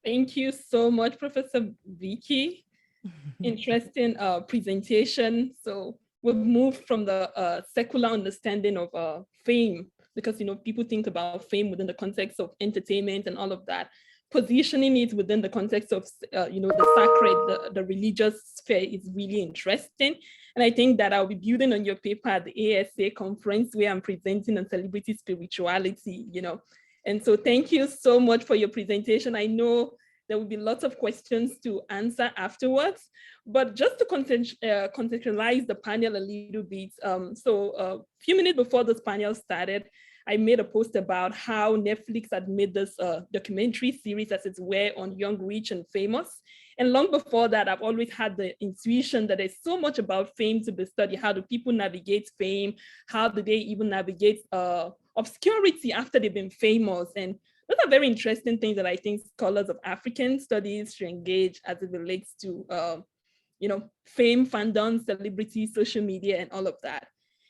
Thank you so much, Professor Vicky. Interesting presentation. So we've moved from the secular understanding of fame, because people think about fame within the context of entertainment and all of that. positioning it within the context of, the sacred, the religious sphere is really interesting. And I think that I'll be building on your paper at the ASA conference where I'm presenting on celebrity spirituality, And so thank you so much for your presentation. I know there will be lots of questions to answer afterwards, but just to contextualize the panel a little bit. So a few minutes before this panel started, I made a post about how Netflix had made this documentary series, as it were, on Young, Rich, and Famous. And long before that, I've always had the intuition that there's so much about fame to be studied. How do people navigate fame? How do they even navigate obscurity after they've been famous? And those are very interesting things that I think scholars of African studies should engage as it relates to, fame, fandom, celebrity, social media, and all of that.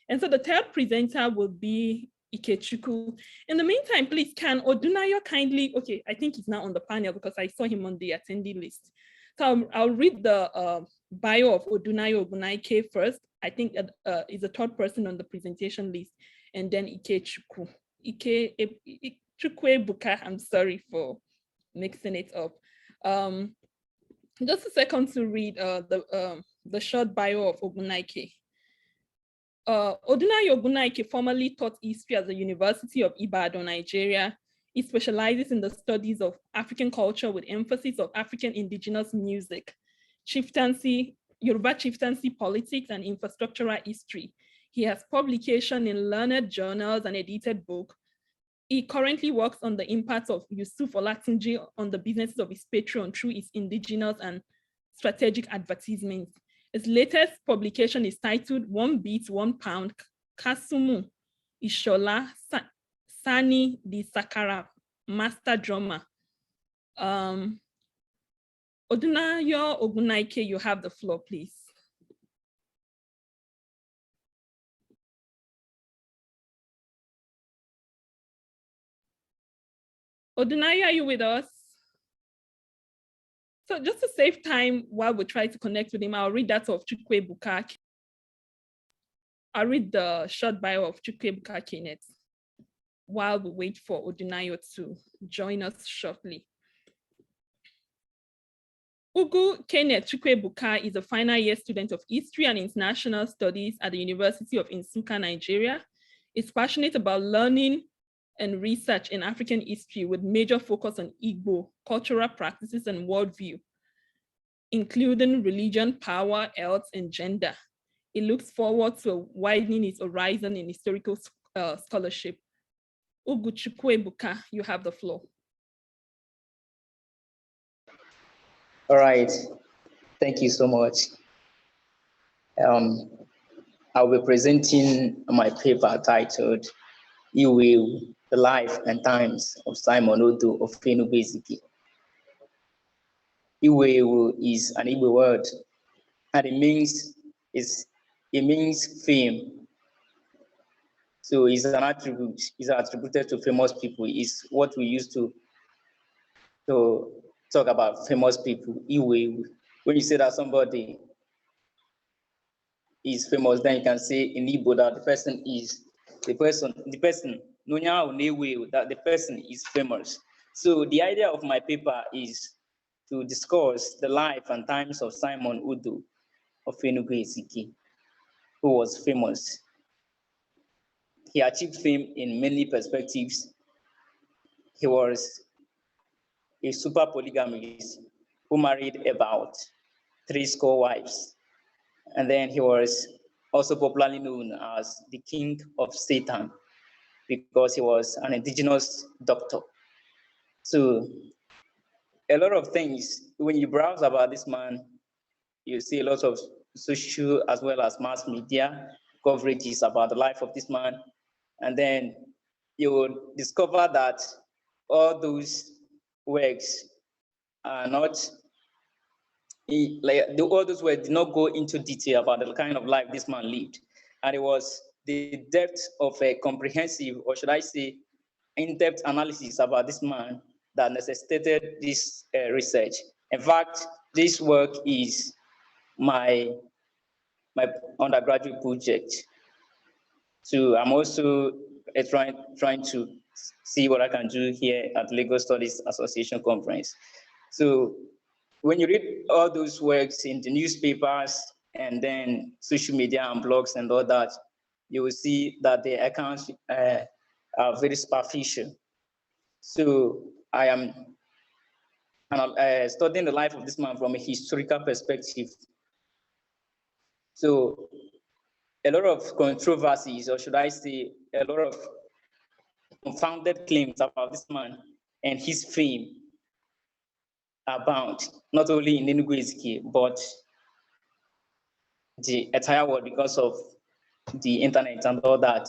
And so the third presenter will be Ikechukwu. In the meantime, please, can Odunayo kindly, okay, I think he's now on the panel because I saw him on the attendee list. So I'll read the bio of Odunayo Ogunaike first. I think is the third person on the presentation list, and then Ikechukwu. Chukwebuka, I'm sorry for mixing it up. Just a second to read the short bio of Ogunaike. Odunayo Ogunaike formerly taught history at the University of Ibadan, Nigeria. He specializes in the studies of African culture with emphasis of African indigenous music, chieftaincy, Yoruba chieftaincy politics, and infrastructural history. He has publication in learned journals and edited book. He currently works on the impact of Yusuf Olatunji on the businesses of his patron through his indigenous and strategic advertisements. His latest publication is titled One Beat, One Pound, Kasumu Ishola Sani the Sakara Master Drummer. Odunayo Ogunaike, you have the floor, please. Odunayo, are you with us? So just to save time while we try to connect with him, I'll read that of Chukwebuka. I'll read the short bio of Chukwebuka Kenneth while we wait for Odunayo to join us shortly. Ugu Kenneth Chukwebuka is a final year student of History and International Studies at the University of Nsukka, Nigeria. He's passionate about learning and research in African history with major focus on Igbo cultural practices and worldview, including religion, power, health, and gender. He looks forward to widening his horizon in historical scholarship. Ugu Chukwebuka, you have the floor. All right, thank you so much. I'll be presenting my paper titled Iwe, the Life and Times of Simon Odo of Fenubeziki. Iwe is an Igbo word, and it means fame. So it's an attribute, it's attributed to famous people. It's what we used to talk about famous people. Iwe. When you say that somebody is famous, then you can say in Igbo that the person that the person is famous. So the idea of my paper is to discuss the life and times of Simon Udo of Enugu Ezike, who was famous. He achieved fame in many perspectives. He was a super polygamist who married about 30 wives. And then he was also popularly known as the King of Satan because he was an indigenous doctor. So a lot of things, when you browse about this man, you see a lot of social as well as mass media coverages about the life of this man. And then you will discover that all those works are not, all those works did not go into detail about the kind of life this man lived. And it was the depth of a comprehensive, or should I say, in-depth analysis about this man that necessitated this research. In fact, this work is my undergraduate project. So I'm also trying to see what I can do here at Lagos Studies Association Conference. So when you read all those works in the newspapers and then social media and blogs and all that, you will see that the accounts are very superficial. So I am studying the life of this man from a historical perspective. So a lot of controversies, or should I say, a lot of unfounded claims about this man and his fame abound, not only in Enugu, but the entire world because of the internet and all that.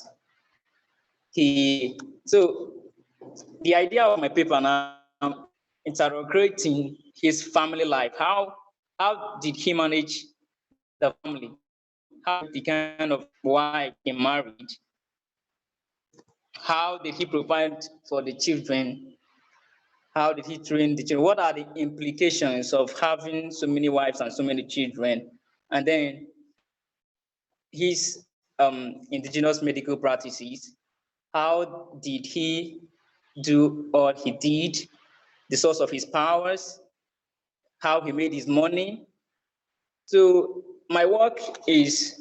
So the idea of my paper now, interrogating his family life. How did he manage the family? How the kind of wife he married? How did he provide for the children? How did he train the children? What are the implications of having so many wives and so many children? And then his indigenous medical practices. How did he do all he did? The source of his powers, how he made his money. So my work is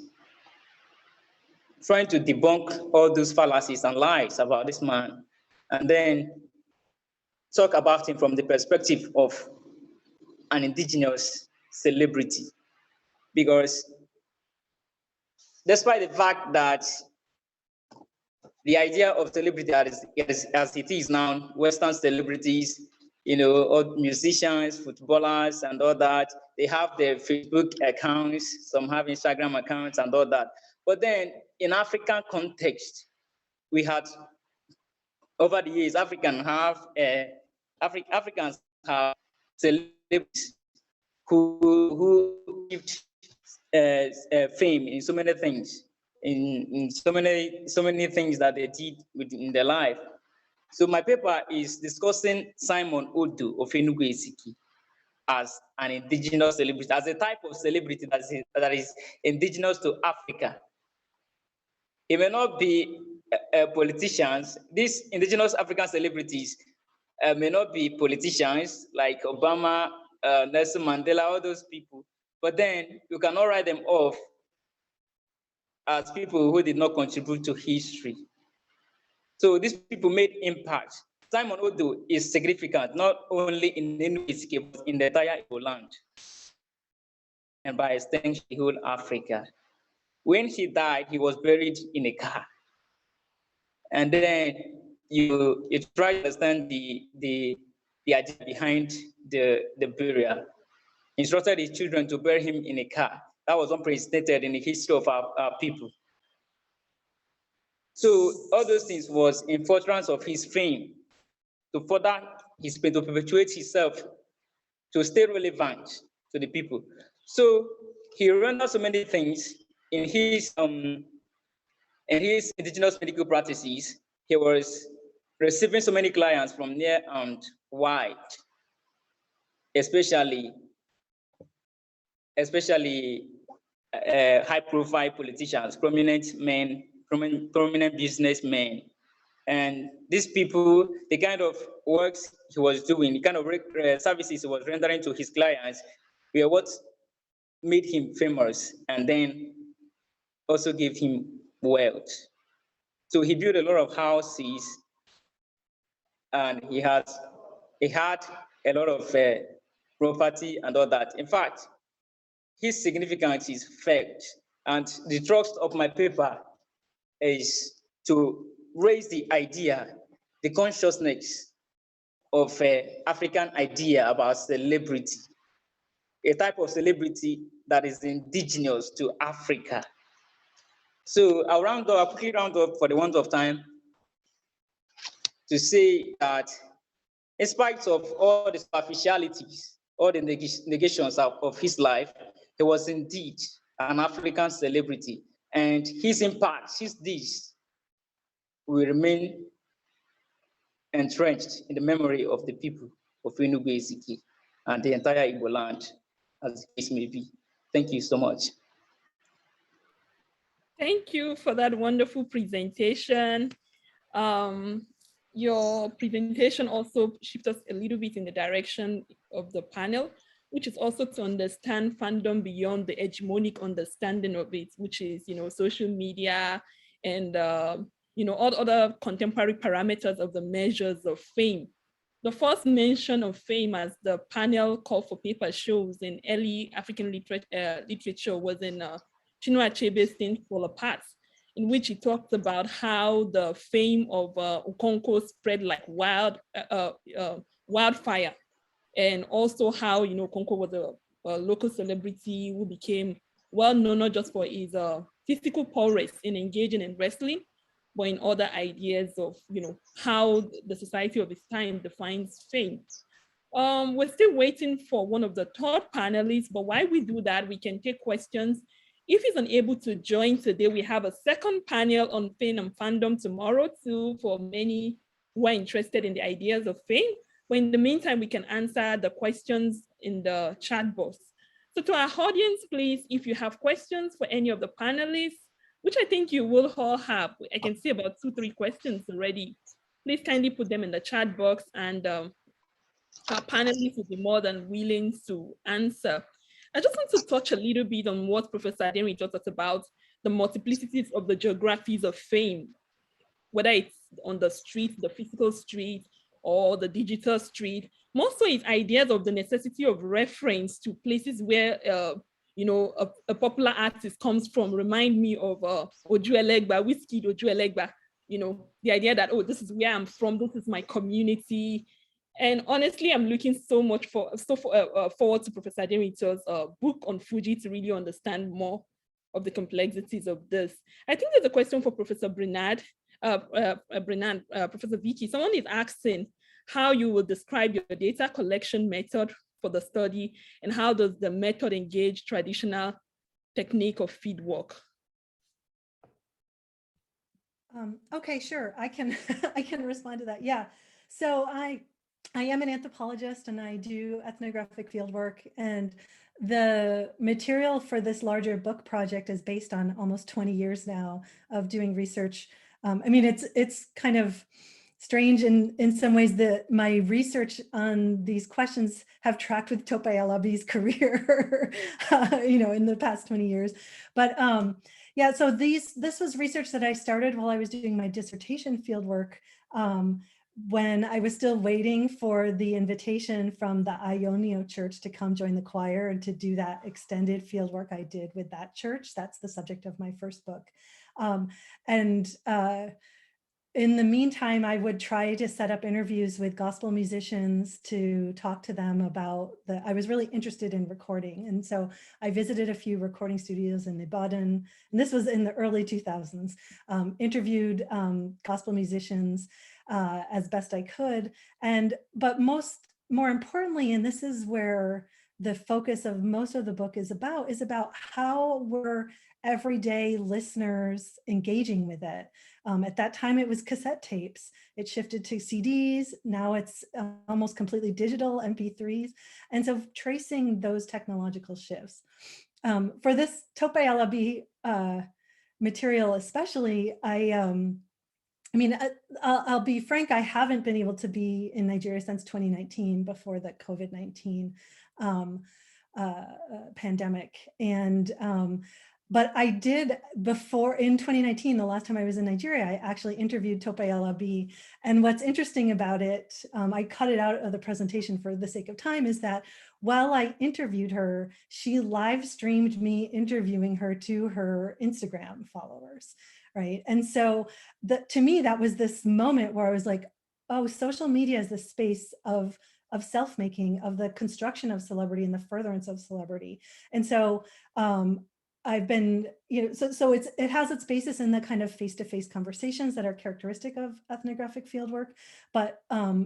trying to debunk all those fallacies and lies about this man, and then talk about him from the perspective of an indigenous celebrity. Because despite the fact that the idea of celebrity as it is now, Western celebrities, all musicians, footballers, and all that, they have their Facebook accounts, some have Instagram accounts and all that. But then in African context, we had, over the years, Africans have celebrities who achieved fame in so many things, in so many things that they did in their life. So my paper is discussing Simon Odu of Enugu Ezike as an indigenous celebrity, as a type of celebrity that is indigenous to Africa. It may not be politicians. These indigenous African celebrities may not be politicians like Obama, Nelson Mandela, all those people. But then you cannot write them off as people who did not contribute to history. So these people made impact. Simon Odu is significant, not only in Enugu, but in the entire Igbo land, and by extension, the whole Africa. When he died, he was buried in a car. And then you try to understand the idea behind the burial. He instructed his children to bury him in a car. That was unprecedented in the history of our people. So all those things was in furtherance of his fame, to further his fame, to perpetuate himself, to stay relevant to the people. So he rendered so many things in his indigenous medical practices. He was receiving so many clients from near and wide, especially high-profile politicians, prominent men, prominent businessmen. And these people, the kind of works he was doing, the kind of services he was rendering to his clients were what made him famous and then also gave him wealth. So he built a lot of houses and he had a lot of property and all that. In fact, his significance is felt, and the thrust of my paper is to raise the idea, the consciousness of African idea about celebrity, a type of celebrity that is indigenous to Africa. So I'll quickly round up for the want of time to say that in spite of all the superficialities, all the negations of his life, he was indeed an African celebrity, and his impact, his deeds will remain entrenched in the memory of the people of Enugu Ezike and the entire Igbo land, as the case may be. Thank you so much. Thank you for that wonderful presentation. your presentation also shifts us a little bit in the direction of the panel, which is also to understand fandom beyond the hegemonic understanding of it, which is, social media and, all other contemporary parameters of the measures of fame. The first mention of fame, as the panel call for paper shows in early African literature, was in Chinua Achebe's Things Fall Apart, in which he talks about how the fame of Okonkwo spread like wildfire, and also how Okonkwo was a local celebrity who became well known not just for his physical prowess in engaging in wrestling, but in other ideas of how the society of his time defines fame. We're still waiting for one of the third panelists, but while we do that, we can take questions. If he's unable to join today, we have a second panel on fame and fandom tomorrow too, for many who are interested in the ideas of fame. But in the meantime, we can answer the questions in the chat box. So to our audience, please, if you have questions for any of the panelists, which I think you will all have, I can see about 2-3 questions already, please kindly put them in the chat box, and our panelists will be more than willing to answer. I just want to touch a little bit on what Professor Ademi talked about, the multiplicities of the geographies of fame, whether it's on the street, the physical street, or the digital street. More so is ideas of the necessity of reference to places where a popular artist comes from. Remind me of Oju Elegba, Whiskey Oju Elegba, the idea that, oh, this is where I'm from, this is my community. And honestly, I'm looking forward to Professor Ademito's book on Fuji to really understand more of the complexities of this. I think there's a question for Professor Bernard, Professor Vicky. Someone is asking how you will describe your data collection method for the study, and how does the method engage traditional technique of field work? Okay, sure. I can I can respond to that. Yeah. So I am an anthropologist and I do ethnographic fieldwork, and the material for this larger book project is based on almost 20 years now of doing research. I mean, it's kind of strange in some ways that my research on these questions have tracked with Tope Alabi's career, in the past 20 years. But yeah, so this was research that I started while I was doing my dissertation fieldwork, when I was still waiting for the invitation from the Ionio Church to come join the choir and to do that extended fieldwork I did with that church. That's the subject of my first book. In the meantime, I would try to set up interviews with gospel musicians to talk to them about I was really interested in recording. And so I visited a few recording studios in Ibadan, and this was in the early 2000s, interviewed gospel musicians as best I could. But more importantly, and this is where the focus of most of the book is about how were everyday listeners engaging with it. At that time, it was cassette tapes. It shifted to CDs. Now it's almost completely digital, MP3s. And so tracing those technological shifts. For this Tope Alabi material especially, I'll be frank, I haven't been able to be in Nigeria since 2019, before the COVID-19 pandemic. But I did before, in 2019, the last time I was in Nigeria, I actually interviewed Tope Alabi. And what's interesting about it, I cut it out of the presentation for the sake of time, is that while I interviewed her, she live streamed me interviewing her to her Instagram followers, right? And so to me, that was this moment where I was like, oh, social media is the space of self-making, of the construction of celebrity and the furtherance of celebrity. And so I've been, so it has its basis in the kind of face-to-face conversations that are characteristic of ethnographic fieldwork, but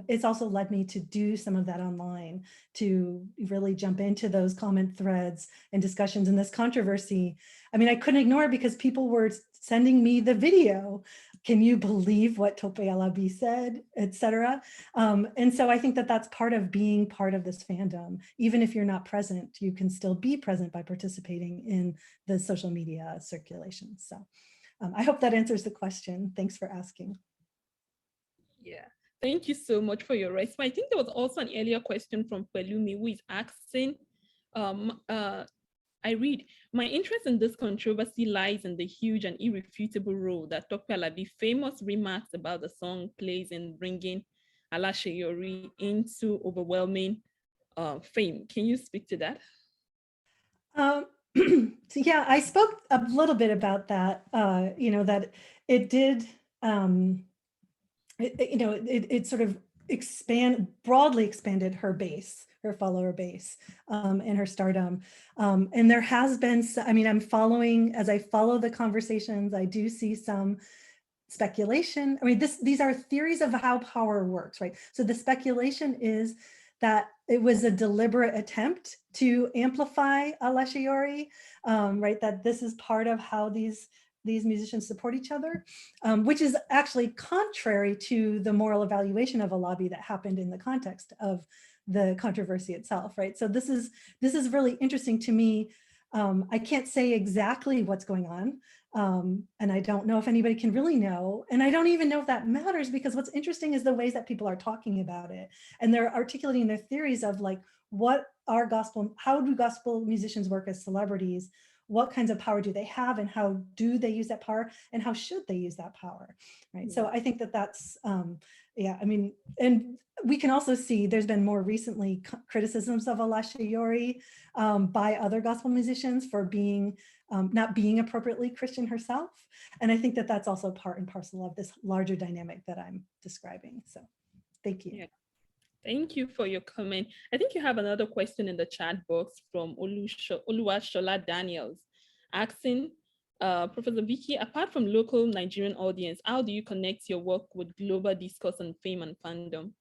it's also led me to do some of that online, to really jump into those comment threads and discussions in this controversy. I mean, I couldn't ignore it because people were sending me the video. Can you believe what Tope Alabi said, etc. And so I think that that's part of being part of this fandom. Even if you're not present, you can still be present by participating in the social media circulation. So I hope that answers the question. Thanks for asking. Yeah, Thank you so much for your response. I think there was also an earlier question from Pelumi who is asking, I read, my interest in this controversy lies in the huge and irrefutable role that Tope Alabi's famous remarks about the song plays in bringing Alasheyori into overwhelming fame. Can you speak to that? So yeah, I spoke a little bit about that, that it did, it sort of broadly expanded her base, her follower base, and her stardom. And there has been, as I follow the conversations, I do see some speculation. These are theories of how power works, right? So the speculation is that it was a deliberate attempt to amplify Alasheyori, right? That this is part of how these musicians support each other, which is actually contrary to the moral evaluation of Alabi that happened in the context of the controversy itself, right? So this is really interesting to me. I can't say exactly what's going on, and I don't know if anybody can really know, and I don't even know if that matters, because what's interesting is the ways that people are talking about it, and they're articulating their theories of like, how do gospel musicians work as celebrities? What kinds of power do they have, and how do they use that power, and how should they use that power, right? Yeah. So I think that's, and we can also see there's been more recently criticisms of Alasheyori by other gospel musicians for being, not being appropriately Christian herself. And I think that that's also part and parcel of this larger dynamic that I'm describing. So thank you. Yeah. Thank you for your comment. I think you have another question in the chat box from Oluwashola Daniels asking, Professor Vicky, apart from local Nigerian audience, how do you connect your work with global discourse on fame and fandom?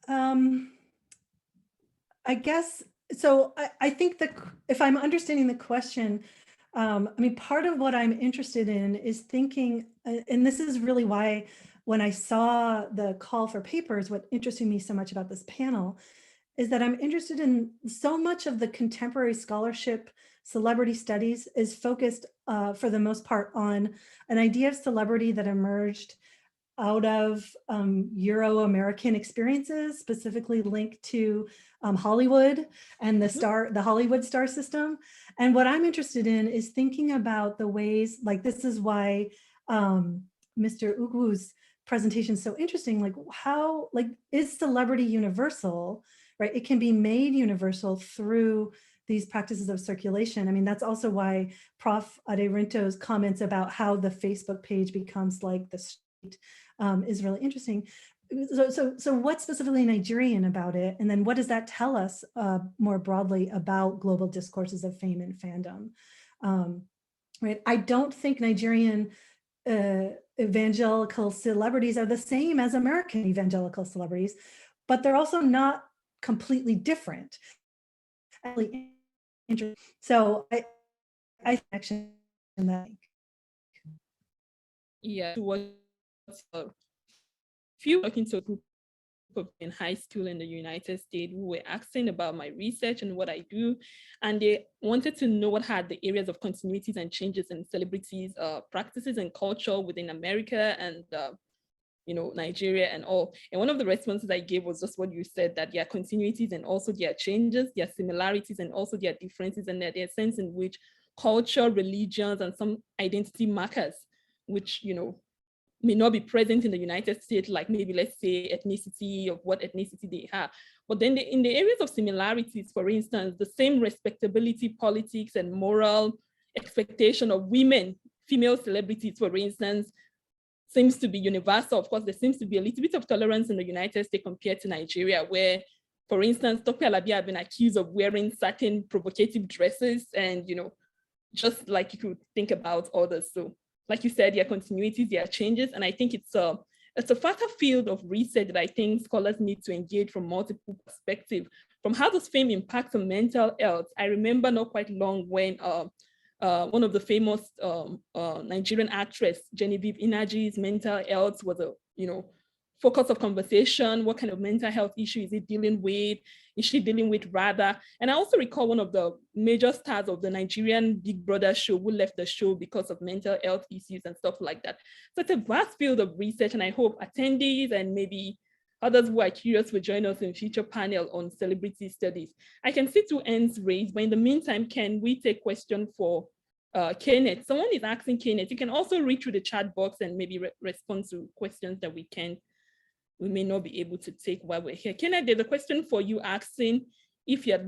I guess, so I think that if I'm understanding the question, part of what I'm interested in is thinking, and this is really why when I saw the call for papers, what interested me so much about this panel is that I'm interested in so much of the contemporary scholarship, celebrity studies is focused for the most part on an idea of celebrity that emerged out of Euro-American experiences, specifically linked to Hollywood and the Hollywood star system. And what I'm interested in is thinking about the ways, like this is why Mr. Ugwu's presentation is so interesting, like how, like, is celebrity universal, right? It can be made universal through these practices of circulation. I mean, that's also why Prof. Aderinto's comments about how the Facebook page becomes like the street is really interesting. So what's specifically Nigerian about it? And then what does that tell us more broadly about global discourses of fame and fandom? Right? I don't think Nigerian evangelical celebrities are the same as American evangelical celebrities, but they're also not completely different. So I actually that. Yeah, if you work into a group in high school in the United States who were asking about my research and what I do, and they wanted to know what had the areas of continuities and changes in celebrities, practices and culture within America and Nigeria and all. And one of the responses I gave was just what you said, that there are continuities and also there are changes, there are similarities and also there are differences, and that there are sense in which culture, religions, and some identity markers, which may not be present in the United States, like maybe let's say ethnicity, of what ethnicity they have. But then in the areas of similarities, for instance, the same respectability politics and moral expectation of women, female celebrities, for instance, seems to be universal. Of course, there seems to be a little bit of tolerance in the United States compared to Nigeria, where, for instance, Tope Alabi have been accused of wearing certain provocative dresses, and just like you could think about others. So like you said, there are continuities, there are changes, and I think it's a fertile field of research that I think scholars need to engage from multiple perspectives. From how does fame impact on mental health? I remember not quite long when one of the famous Nigerian actress, Genevieve Inaji's mental health was focus of conversation. What kind of mental health issue is it dealing with? Is she dealing with rather? And I also recall one of the major stars of the Nigerian Big Brother show who left the show because of mental health issues and stuff like that. So it's a vast field of research, and I hope attendees and maybe others who are curious will join us in future panel on celebrity studies. I can see 2 hands raised, but in the meantime, can we take question for Kenneth? Someone is asking Kenneth. You can also read through the chat box and maybe respond to questions that we may not be able to take while we're here. Kenneth, there's a question for you asking if you had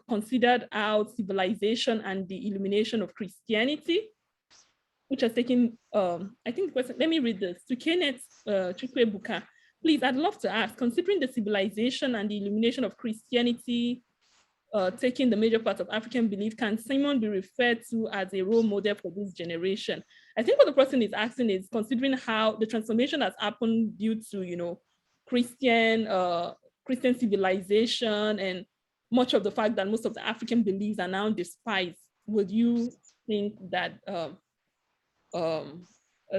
considered how civilization and the illumination of Christianity, which has taken, I think the question, let me read this. To Kenneth Chukwebuka, please, I'd love to ask, considering the civilization and the illumination of Christianity taking the major part of African belief, can Simon be referred to as a role model for this generation? I think what the person is asking is considering how the transformation has happened due to, Christian civilization and much of the fact that most of the African beliefs are now despised. Would you think that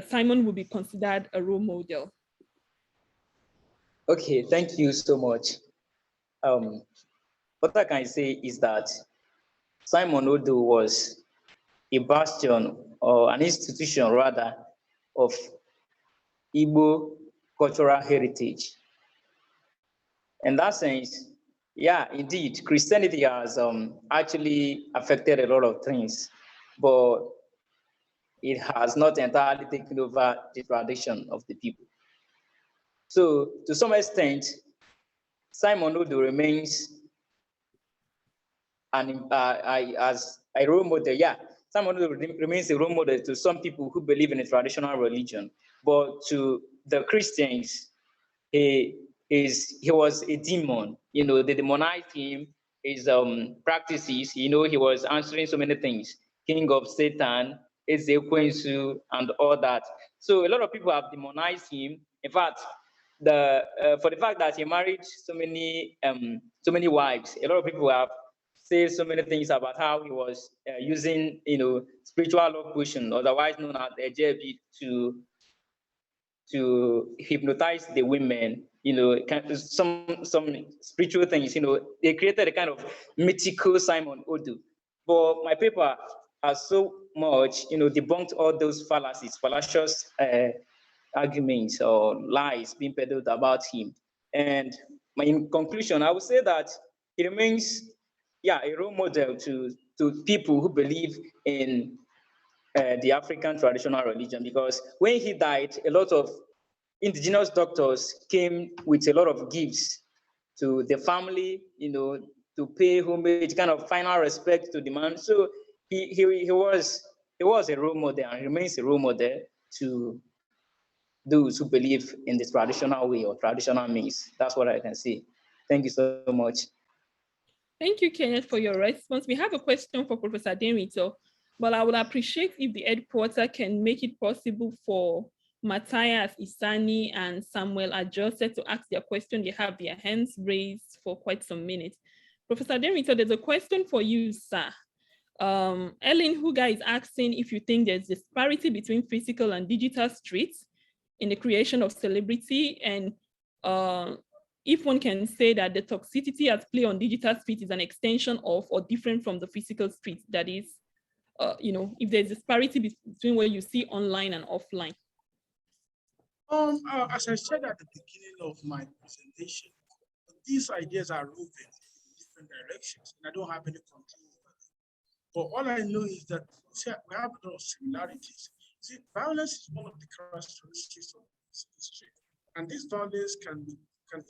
Simon would be considered a role model? Okay, thank you so much. What I can say is that Simon Odo was a bastion, or an institution rather, of Igbo cultural heritage. In that sense, yeah, indeed, Christianity has actually affected a lot of things, but it has not entirely taken over the tradition of the people. So to some extent, Simon Odo remains as a role model. Yeah, Simon Odo remains a role model to some people who believe in a traditional religion, but to the Christians, he was a demon. They demonized him, his practices. He was answering so many things, king of Satan, Ezekwensu, and all that. So a lot of people have demonized him. In fact, for the fact that he married so many wives, a lot of people have said so many things about how he was using spiritual love potion, otherwise known as Ejebi, to hypnotize the women, some spiritual things. They created a kind of mythical Simon Odo. But my paper has so much, debunked all those fallacious arguments or lies being peddled about him. And in conclusion, I would say that he remains, a role model to people who believe in the African traditional religion, because when he died, a lot of indigenous doctors came with a lot of gifts to the family, to pay homage, kind of final respect to the man. So he was a role model and remains a role model to those who believe in the traditional way or traditional means. That's what I can say. Thank you so much. Thank you, Kenneth, for your response. We have a question for Professor Denrito, but I would appreciate if the Ed Porter can make it possible for Matthias, Isani, and Samuel Adjusted to ask their question. They have their hands raised for quite some minutes. Professor Denrito, there's a question for you, sir. Ellen Huga is asking if you think there's disparity between physical and digital streets in the creation of celebrity, and if one can say that the toxicity at play on digital streets is an extension of or different from the physical streets, that is, if there's disparity between what you see online and offline. As I said at the beginning of my presentation, these ideas are moving in different directions, and I don't have any control over them. But all I know is that we have a lot of similarities. See, violence is one of the characteristics of this history, and this violence can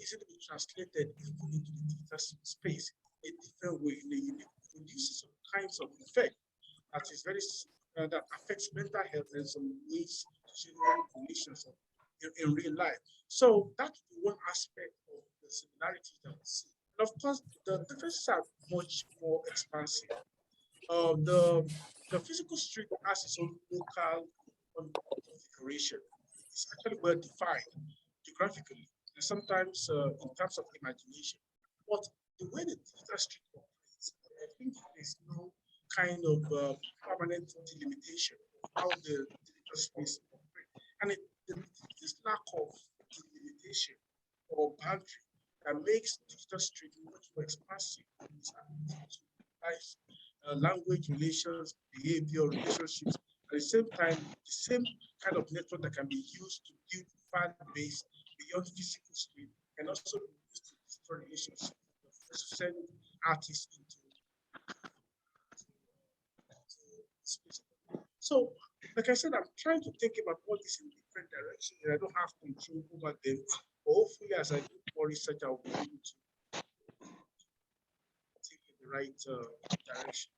easily be translated even into the digital space in a different way. It produces some kinds of effect that is very that affects mental health and some ways social relations in real life. So that's one aspect of the similarities that we see. And of course, the differences are much more expansive. The physical street has its own local configuration. It's actually well defined geographically and sometimes in terms of imagination. But the way the digital street operates, I think there's no kind of permanent delimitation of how the digital space operates. And this lack of delimitation station or pantry that makes digital street much more expansive in its ability to language relations, behavior, relationships. At the same time, the same kind of network that can be used to build fan base beyond physical street can also be used to digital relationships to send artists into space. So, like I said, I'm trying to think about all this in different directions, and I don't have control over them. But hopefully, as I do more research, I'll be able to take it in the right direction.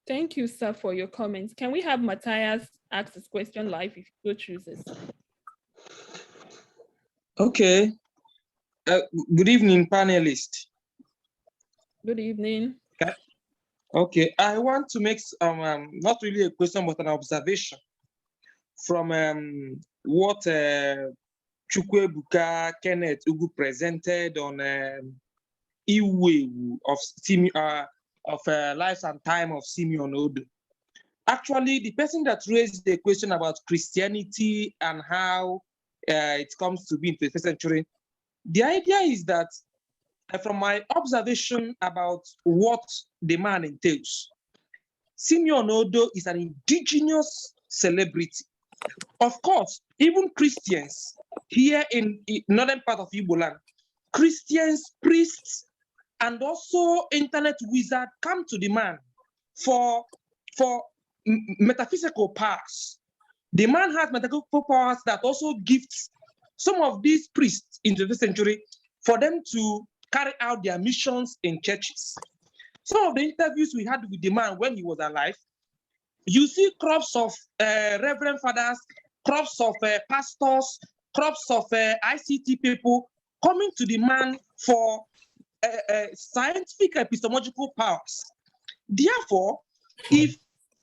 Thank you, sir, for your comments. Can we have Matthias ask this question live if he so chooses? Okay. Good evening, panelists. Good evening. Okay, I want to make not really a question, but an observation from what Chukwuebuka Kenneth Ugu presented on Iwe of Life and Time of Simeon Odo. Actually, the person that raised the question about Christianity and how it comes to be in the 21st century, the idea is that from my observation about what the man entails, Simeon Odo is an indigenous celebrity. Of course, even Christians here in northern part of Igbo land, Christians, priests, and also internet wizards come to the man for metaphysical powers. The man has metaphysical powers that also gifts some of these priests in the 21st century for them to carry out their missions in churches. Some of the interviews we had with the man when he was alive, you see crops of reverend fathers, crops of pastors, crops of ICT people coming to the man for scientific epistemological powers. Therefore, if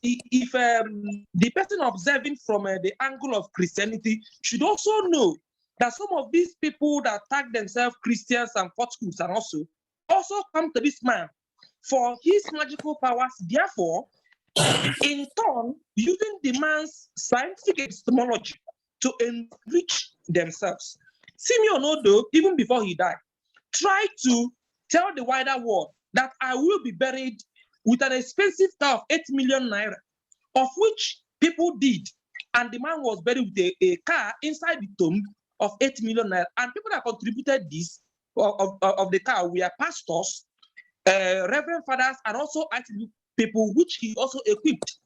the person observing from the angle of Christianity should also know that some of these people that tag themselves Christians and fought schools and also come to this man for his magical powers. Therefore, in turn, using the man's scientific epistemology to enrich themselves. Simeon Odo, even before he died, tried to tell the wider world that I will be buried with an expensive car of 8 million naira, of which people did. And the man was buried with a car inside the tomb of 8 million naira. And people that contributed this of the car were pastors, reverend fathers, and also IT people, which he also equipped.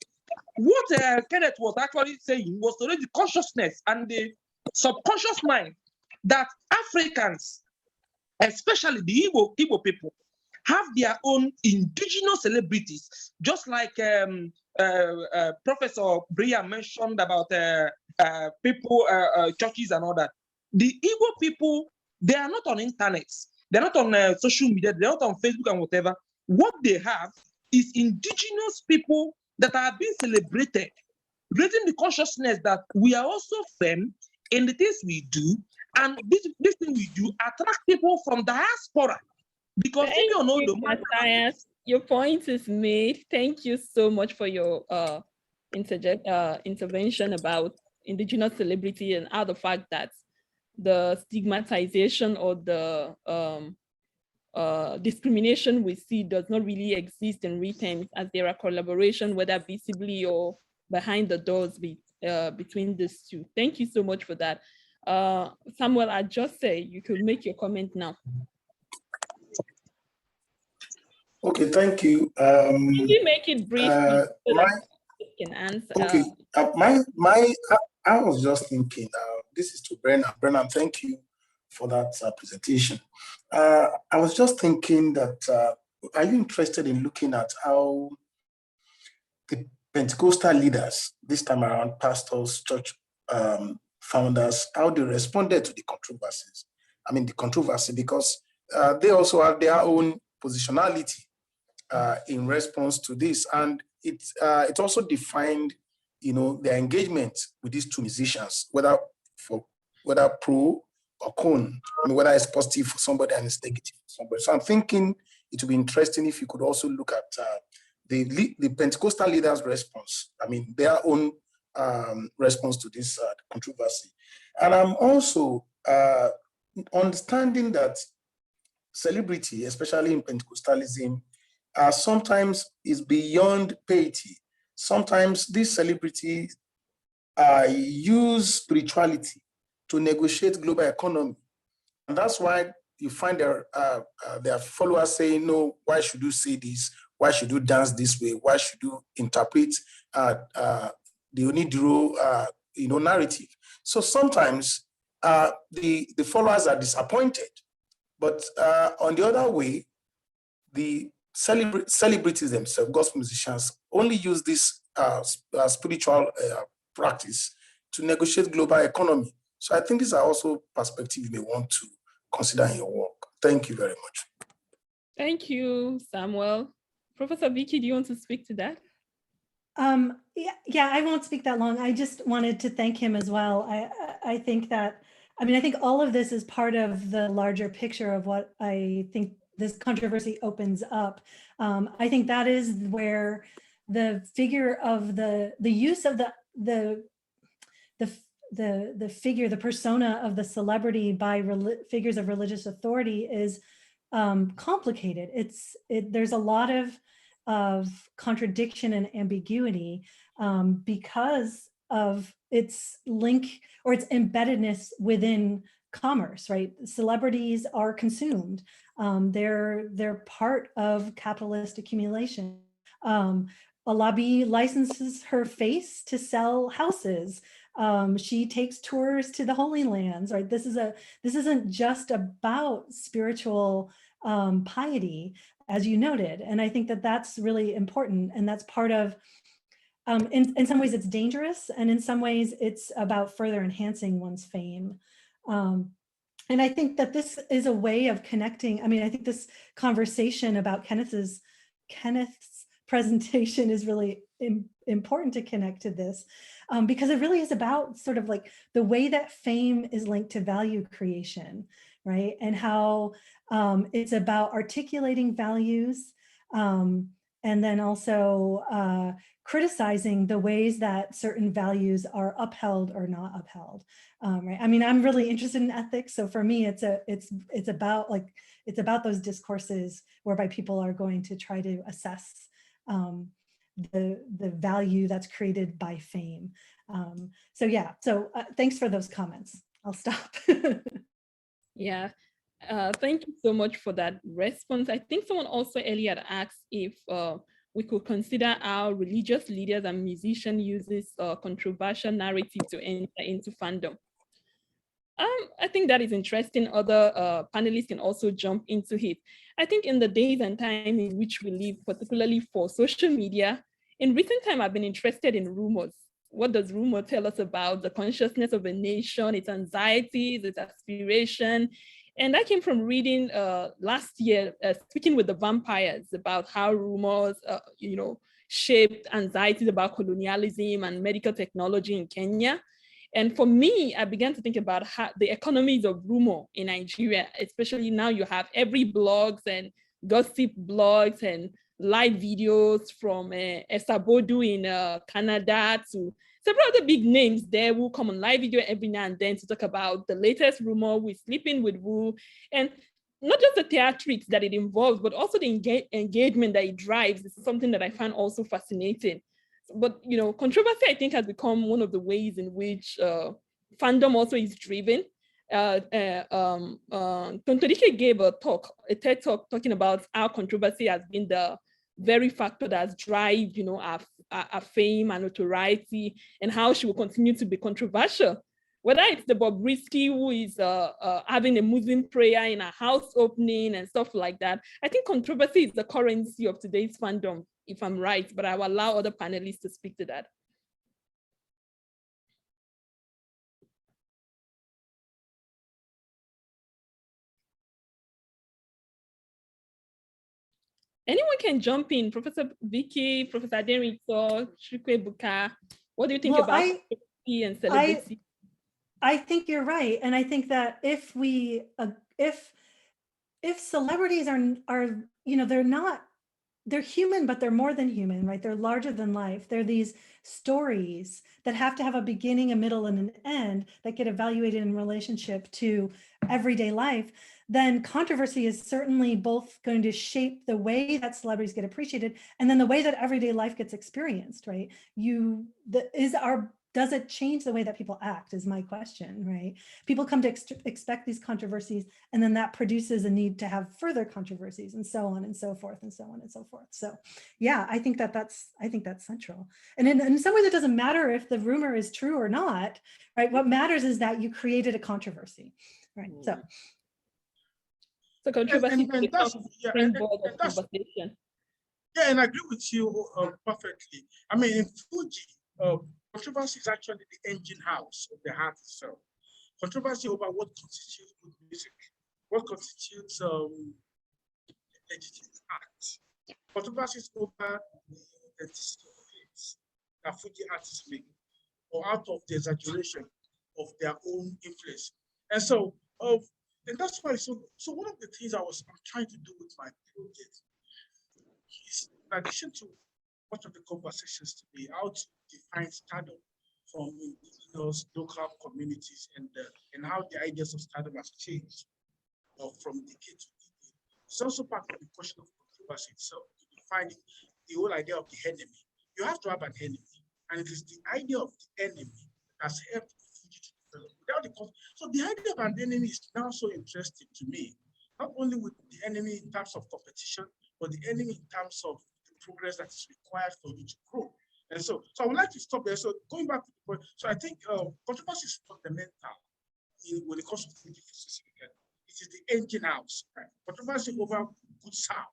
What Kenneth was actually saying was to raise the consciousness and the subconscious mind that Africans, especially the Igbo people, have their own indigenous celebrities, just like Professor Bria mentioned about people, churches and all that. The Igbo people, they are not on internet, they're not on social media, they're not on Facebook and whatever. What they have is indigenous people that are being celebrated, raising the consciousness that we are also firm in the things we do, and this thing we do attract people from diaspora. Because Matthias, your point is made. Thank you so much for your intervention about indigenous celebrity and how the fact that the stigmatization or the discrimination we see does not really exist in written, as there are collaboration, whether visibly or behind the doors between these two. Thank you so much for that. Samuel, I just say you could make your comment now. Okay, thank you. Can you make it brief so that you can answer? Okay, I was just thinking, this is to Brennan. Brennan, thank you for that presentation. I was just thinking that, are you interested in looking at how the Pentecostal leaders, this time around pastors, church founders, how they responded to the controversies? I mean, the controversy, because they also have their own positionality in response to this, and it also defined, their engagement with these two musicians, whether pro or con, whether it's positive for somebody and it's negative for somebody. So I'm thinking it would be interesting if you could also look at the Pentecostal leaders' response. I mean, their own response to this controversy. And I'm also understanding that celebrity, especially in Pentecostalism, sometimes is beyond piety. Sometimes these celebrities use spirituality to negotiate global economy. And that's why you find their followers saying, no, why should you say this? Why should you dance this way? Why should you interpret the Onidiro narrative? So sometimes the followers are disappointed. But on the other way, the celebrities themselves, gospel musicians, only use this spiritual practice to negotiate global economy. So I think these are also perspectives you may want to consider in your work. Thank you very much. Thank you, Samuel. Professor Vicky, do you want to speak to that? Yeah, I won't speak that long. I just wanted to thank him as well. I think that, I think all of this is part of the larger picture of what I think this controversy opens up. I think that is where the figure of the use of the figure, the persona of the celebrity by figures of religious authority is complicated. There's a lot of contradiction and ambiguity because of its link or its embeddedness within commerce, right? Celebrities are consumed. They're part of capitalist accumulation. Alabi licenses her face to sell houses. She takes tours to the Holy Lands, right? This isn't just about spiritual piety, as you noted. And I think that that's really important. And that's part of, in some ways it's dangerous. And in some ways it's about further enhancing one's fame. And I think that this is a way of connecting. I think this conversation about Kenneth's presentation is really important to connect to this because it really is about sort of like the way that fame is linked to value creation, right? And how it's about articulating values and then also criticizing the ways that certain values are upheld or not upheld, right? I'm really interested in ethics, so for me, it's about those discourses whereby people are going to try to assess the value that's created by fame. So thanks for those comments. I'll stop. Yeah, thank you so much for that response. I think someone also earlier asked if we could consider how religious leaders and musicians use this controversial narrative to enter into fandom. I think that is interesting. Other panelists can also jump into it. I think in the days and time in which we live, particularly for social media, in recent time, I've been interested in rumors. What does rumor tell us about the consciousness of a nation, its anxieties, its aspiration? And that came from reading last year, Speaking with the Vampires, about how rumors, shaped anxieties about colonialism and medical technology in Kenya. And for me, I began to think about how the economies of rumor in Nigeria, especially now you have every blogs and gossip blogs and live videos from Esabodu in Canada to several other big names there who come on live video every now and then to talk about the latest rumor with sleeping with who, and not just the theatrics that it involves, but also the engagement that it drives. This is something that I find also fascinating. But controversy, I think, has become one of the ways in which fandom also is driven. Tontorike gave a TED talk talking about how controversy has been the very factor that has driven, our fame and notoriety, and how she will continue to be controversial. Whether it's the Bobrisky who is having a Muslim prayer in a house opening and stuff like that, I think controversy is the currency of today's fandom, if I'm right, but I will allow other panelists to speak to that. Anyone can jump in. Professor Vicky, Professor Adenrito, Chikwe Buka, what do you think about celebrity and celebrity? I think you're right. And I think that if celebrities are, they're not they're human, but they're more than human, right? They're larger than life. They're these stories that have to have a beginning, a middle, and an end that get evaluated in relationship to everyday life. Then controversy is certainly both going to shape the way that celebrities get appreciated and then the way that everyday life gets experienced, right? Does it change the way that people act is my question, right? People come to expect these controversies, and then that produces a need to have further controversies, and so on and so forth and so on and so forth. So yeah, I think that's central. And in some ways it doesn't matter if the rumor is true or not, right? What matters is that you created a controversy, right? So controversy and that's, yeah, springboard of that's, conversation. yeah, and I agree with you perfectly. I mean, in Fuji, controversy is actually the engine house of the art itself. Controversy over what constitutes good music, what constitutes legitimate art. Controversies over the authenticity of things that Fuji artists make, or out of the exaggeration of their own influence. And so, and that's why, so one of the things I'm trying to do with my project is, in addition to much of the conversations today, how to define stardom from indigenous local communities and how the ideas of stardom has changed from decade to decade. It's also part of the question of controversy itself, to define the whole idea of the enemy. You have to have an enemy, and it is the idea of the enemy that has helped Fuji to develop. So the idea of an enemy is now so interesting to me, not only with the enemy in terms of competition, but the enemy in terms of the progress that is required for you to grow. And so I would like to stop there. So going back to the point, so I think controversy is fundamental when it comes to Fuji specifically. It is the engine house, right? Controversy over good sound,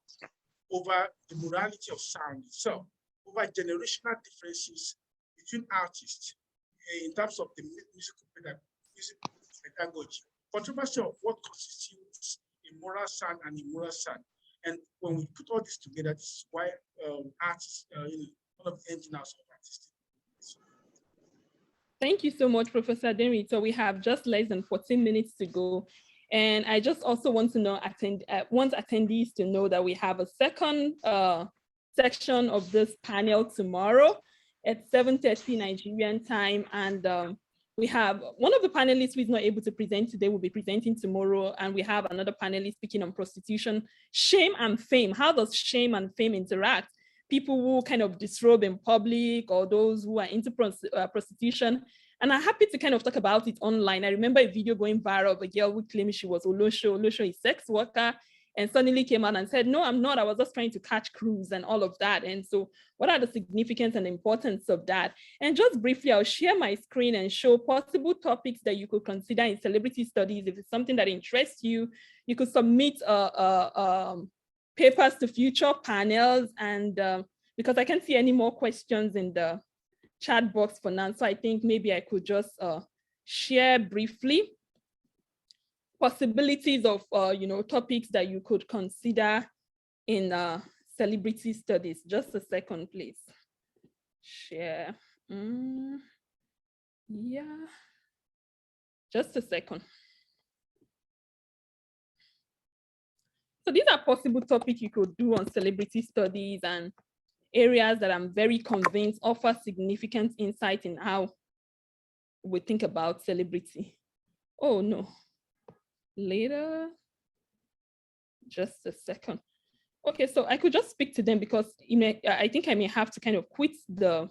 over the morality of sound itself, over generational differences between artists in terms of the musical pedagogy. Controversy of what constitutes a moral sound and immoral sound. And when we put all this together, this is why artists, one of the engine house of artists. Thank you so much, Professor Denry. So we have just less than 14 minutes to go. And I just also want to know, want attendees to know that we have a second section of this panel tomorrow at 7:30 Nigerian time. And we have one of the panelists who is not able to present today will be presenting tomorrow. And we have another panelist speaking on prostitution, shame and fame. How does shame and fame interact? People who kind of disrobe in public, or those who are into prostitution. And I'm happy to kind of talk about it online. I remember a video going viral of a girl who claimed she was Olosho. Olosho is a sex worker, and suddenly came out and said, no, I'm not. I was just trying to catch crews and all of that. And so what are the significance and importance of that? And just briefly, I'll share my screen and show possible topics that you could consider in celebrity studies. If it's something that interests you, you could submit papers to future panels. And because I can't see any more questions in the chat box for now, so I think maybe I could just share briefly possibilities of topics that you could consider in celebrity studies. Just a second, please. Share. Yeah, just a second. So these are possible topics you could do on celebrity studies, and areas that I'm very convinced offer significant insight in how we think about celebrity. Oh no, later, just a second. Okay, so I could just speak to them because I think I may have to kind of quit the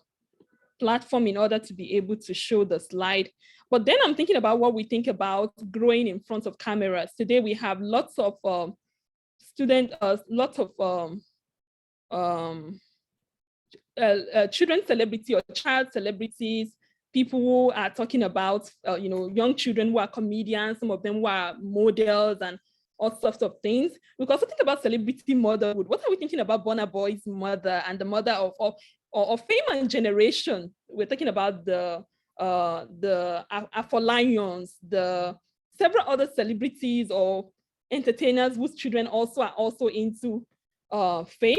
platform in order to be able to show the slide. But then I'm thinking about what we think about growing in front of cameras. Today we have lots of children celebrity or child celebrities, people who are talking about, young children who are comedians, some of them who are models and all sorts of things. We can also think about celebrity motherhood. What are we thinking about Burna Boy's mother and the mother of fame and generation? We're talking about the Afro-Lions, the several other celebrities or entertainers whose children also are also into fame.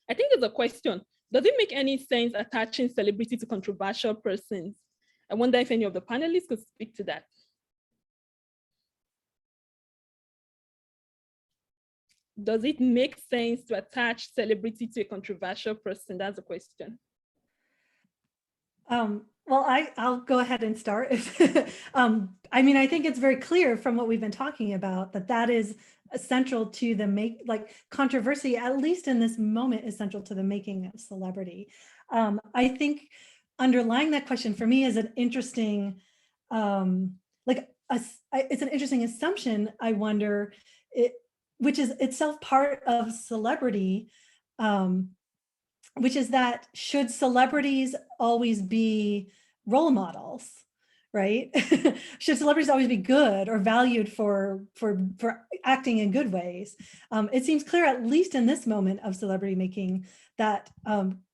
I think there's a question. Does it make any sense attaching celebrity to controversial persons? I wonder if any of the panelists could speak to that. does it make sense to attach celebrity to a controversial person? That's the question. Well, I'll go ahead and start. I mean, I think it's very clear from what we've been talking about that is essential to the controversy, at least in this moment, essential to the making of celebrity. I think underlying that question for me is an interesting, it's an interesting assumption, I wonder, which is itself part of celebrity, which is that should celebrities always be role models, right? Should celebrities always be good or valued for acting in good ways? It seems clear, at least in this moment of celebrity making, that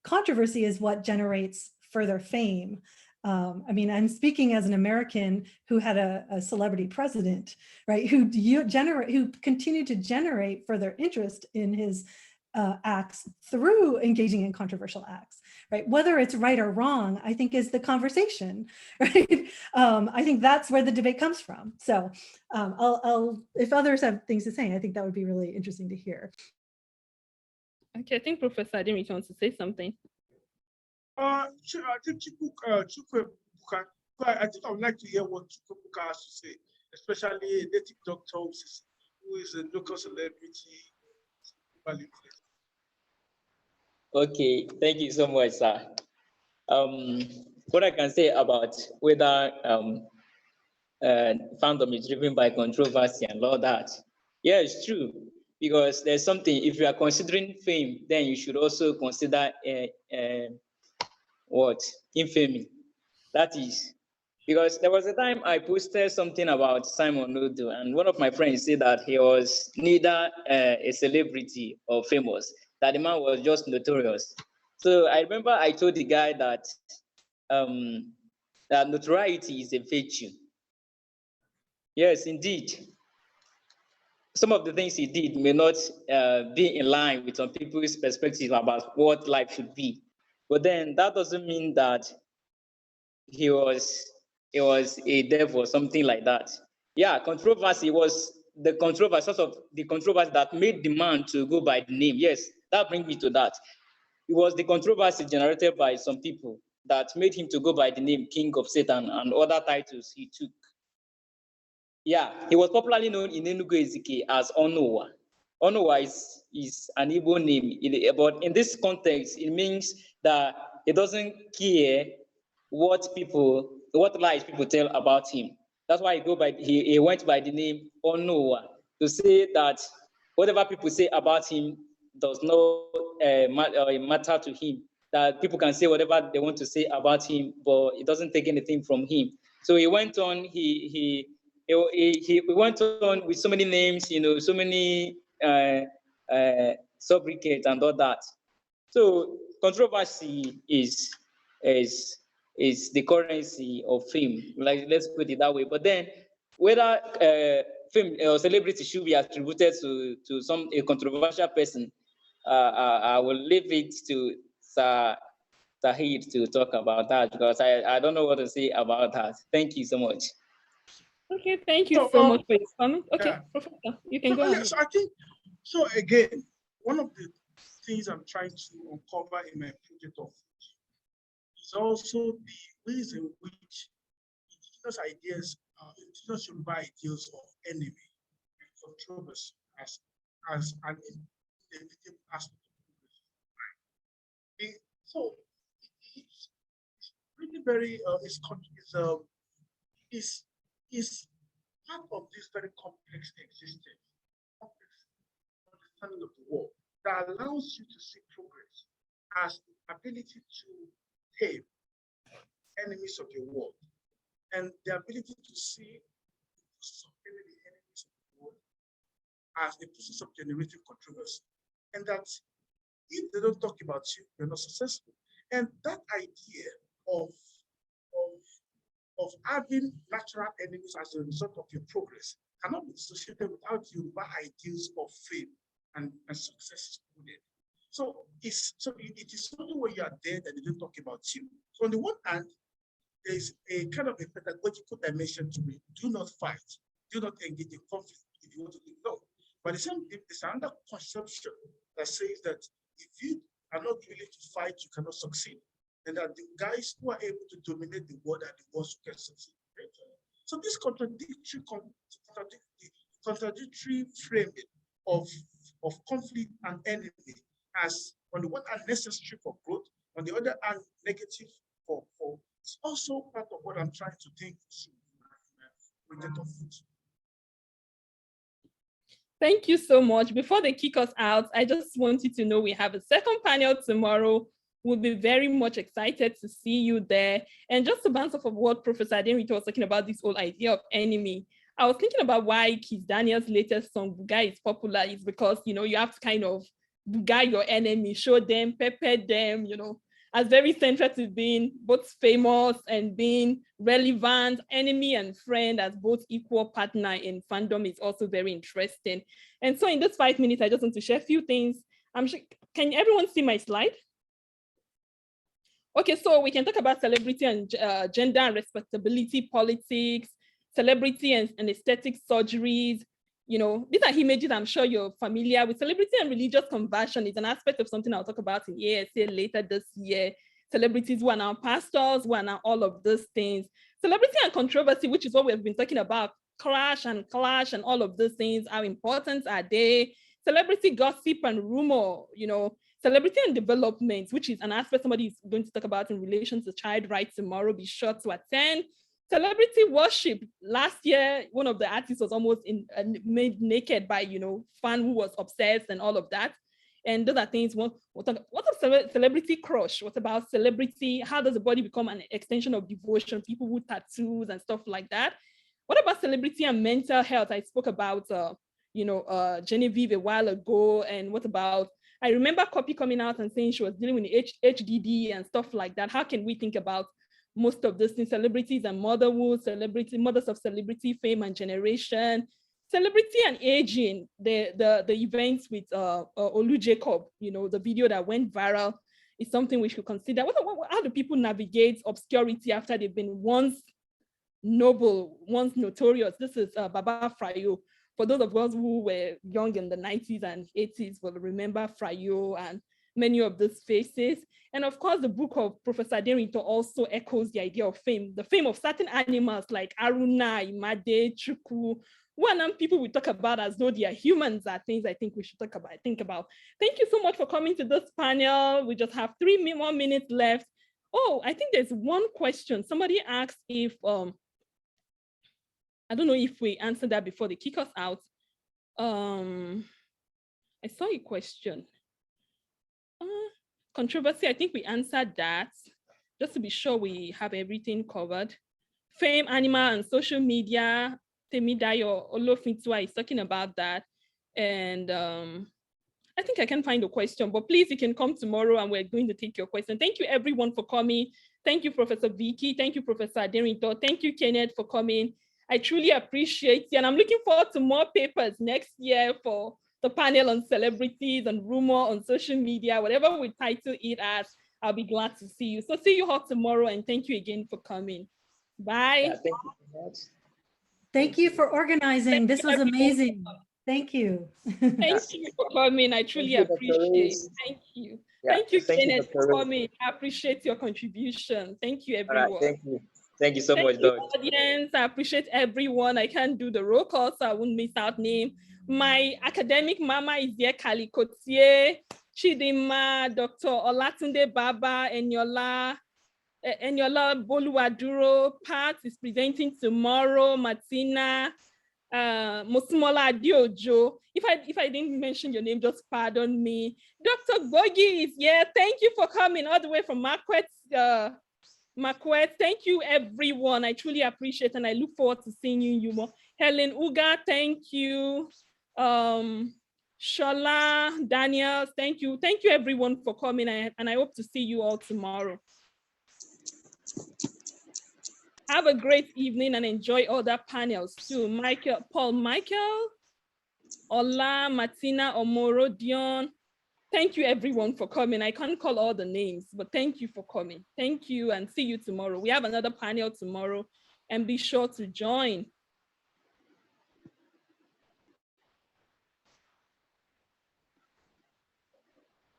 controversy is what generates further fame. I mean, I'm speaking as an American who had a celebrity president, right? Who continued to generate further interest in his acts through engaging in controversial acts, right? Whether it's right or wrong, I think is the conversation, right? I think that's where the debate comes from. So if others have things to say, I think that would be really interesting to hear. Okay, I think Professor Ademi wants to say something. I think I think I would like to hear what Chukwuka has to say, especially a native doctor who is a local celebrity. Okay, thank you so much, sir. What I can say about whether fandom is driven by controversy and all that, yeah, it's true, because there's something, if you are considering fame, then you should also consider infamy. That is, because there was a time I posted something about Simon Odo, and one of my friends said that he was neither a celebrity or famous, that the man was just notorious. So I remember I told the guy that that notoriety is a virtue. Yes, indeed. Some of the things he did may not be in line with some people's perspective about what life should be. But then that doesn't mean that he was a devil or something like that. Yeah, controversy was the controversy, sort of the controversy that made the man to go by the name. Yes, that brings me to that. It was the controversy generated by some people that made him to go by the name King of Satan and other titles he took. Yeah, he was popularly known in Enugu Ezike as Onowa. Onowa is an Igbo name, but in this context, it means that he doesn't care what lies people tell about him. That's why he went by the name Onowa, to say that whatever people say about him does not matter to him. That people can say whatever they want to say about him, but it doesn't take anything from him. So he went on. He went on with so many names, so many sobriquets and all that. So controversy is the currency of fame. Like, let's put it that way. But then, whether fame or celebrity should be attributed to a controversial person, I will leave it to Sahid to talk about that, because I don't know what to say about that. Thank you so much. Okay, thank you so much for your comment. Okay, yeah. Professor, you can go ahead. So I think, so again, one of the things I'm trying to uncover in my project of is also the ways in which indigenous ideas, indigenous Yoruba ideas of enemy and controversy as an inevitable aspect of so it's really very is part of this very complex existence, complex understanding of the world that allows you to see progress as the ability to tame enemies of your world, and the ability to see the enemies of the world as a process of generating controversy, and that if they don't talk about you, you're not successful. And that idea of having natural enemies as a result of your progress cannot be associated without Yoruba ideals of fame and success. So it is only when you are there that they don't talk about you. So on the one hand, there's a kind of a pedagogical dimension to it. Do not fight. Do not engage in conflict if you want to live long. But there's another conception that says that if you are not willing to fight, you cannot succeed. And that the guys who are able to dominate the world are the ones who can succeed. So this contradictory framing of conflict and enemy as, on the one hand, necessary for growth, on the other hand, negative for it's also part of what I'm trying to think through in my project of food. Thank you so much. Before they kick us out, I just want you to know we have a second panel tomorrow. We'll be very much excited to see you there. And just to bounce off of what Professor Adenrito was talking about, this whole idea of enemy, I was thinking about why Keith Daniel's latest song, Buga, is popular, is because, you know, you have to kind of buga your enemy, show them, pepper them, you know, as very central to being both famous and being relevant. Enemy and friend as both equal partner in fandom is also very interesting. And so in this 5 minutes, I just want to share a few things. Can everyone see my slide? Okay, so we can talk about celebrity and gender and respectability politics, celebrity and aesthetic surgeries. You know, these are images I'm sure you're familiar with. Celebrity and religious conversion is an aspect of something I'll talk about in LSA later this year. Celebrities who are now pastors, who are now all of those things. Celebrity and controversy, which is what we've been talking about, clash and all of those things. How important are they? Celebrity gossip and rumor, you know, celebrity and development, which is an aspect somebody is going to talk about in relation to child rights tomorrow. Be sure to attend. Celebrity worship. Last year, one of the artists was almost made naked by, you know, fan who was obsessed and all of that. And those are things. What of celebrity crush? What about celebrity? How does the body become an extension of devotion? People with tattoos and stuff like that. What about celebrity and mental health? I spoke about, Genevieve a while ago. And what about, I remember Copy coming out and saying she was dealing with HDD and stuff like that. How can we think about most of these things? Celebrities and motherhood, mothers of celebrity fame and generation, celebrity and aging, the events with Olu Jacob, you know, the video that went viral is something we should consider. How do people navigate obscurity after they've been once noble, once notorious? This is Baba Frayo. For those of us who were young in the 90s and 80s will remember Frayo and many of those faces. And of course, the book of Professor Adenrito also echoes the idea of fame, the fame of certain animals like Aruna, Imade, Chuku, what people we talk about as though they are humans are things I think we should think about. Thank you so much for coming to this panel. We just have 3 more minutes left. Oh, I think there's one question. Somebody asked if, I don't know if we answered that before they kick us out. I saw a question. Controversy, I think we answered that. Just to be sure we have everything covered. Fame, animal, and social media. Temidayo Olofintua is talking about that. And I think I can find a question, but please, you can come tomorrow and we're going to take your question. Thank you everyone for coming. Thank you, Professor Vicky. Thank you, Professor Adenrito. Thank you, Kenneth, for coming. I truly appreciate you. And I'm looking forward to more papers next year for the panel on celebrities and rumor on social media, whatever we title it as. I'll be glad to see you. So see you all tomorrow, and thank you again for coming. Bye. Yeah, thank you so much. Thank you for organizing. This was amazing. Thank you. Thank you for coming. I truly appreciate it. Thank you. Yeah, thank you, Kenneth, for Dr. coming. I appreciate your contribution. Thank you, everyone. All right, thank you. Thank you so much, Doug. Audience, I appreciate everyone. I can't do the roll call, so I won't miss out name. My academic mama is there, Kali Kotie, Chidima, Dr. Olatunde Baba, Enyola Boluwaduro. Pat is presenting tomorrow. Martina, Mosimola Adiojo. If I didn't mention your name, just pardon me. Dr. Bogi is here. Thank you for coming all the way from Marquette. Thank you, everyone. I truly appreciate it, and I look forward to seeing you in Yumo. Helen Uga, thank you. Shola, Daniel, thank you. Thank you, everyone, for coming, and I hope to see you all tomorrow. Have a great evening and enjoy other panels too. Paul Michael, Ola, Martina, Omoro, Dion. Thank you everyone for coming. I can't call all the names, but thank you for coming. Thank you and see you tomorrow. We have another panel tomorrow and be sure to join.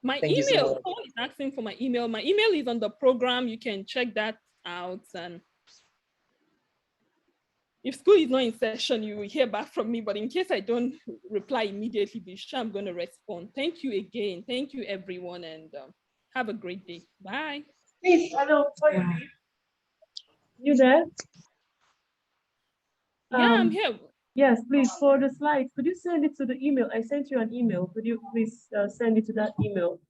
My Thank you so email, much. someone is asking for my email. My email is on the program. You can check that out. And if school is not in session, you will hear back from me. But in case I don't reply immediately, be sure I'm going to respond. Thank you again. Thank you, everyone. And have a great day. Bye. Please, hello, before you leave, you there? Yeah, I'm here. Yes, please, for the slides, could you send it to the email? I sent you an email. Could you please send it to that email?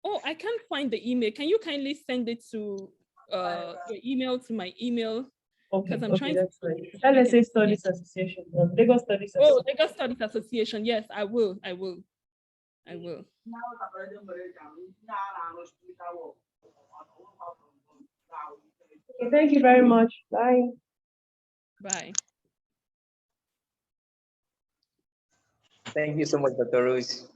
Oh, I can't find the email. Can you kindly send it to your email to my email? Okay, I'm okay, trying that's to fine. LSA Studies Association, Lagos Studies Oh, Association. Lagos Studies Association. Yes, I will. I will. Okay, thank you very much. Bye. Bye. Thank you so much, Dr. Rose.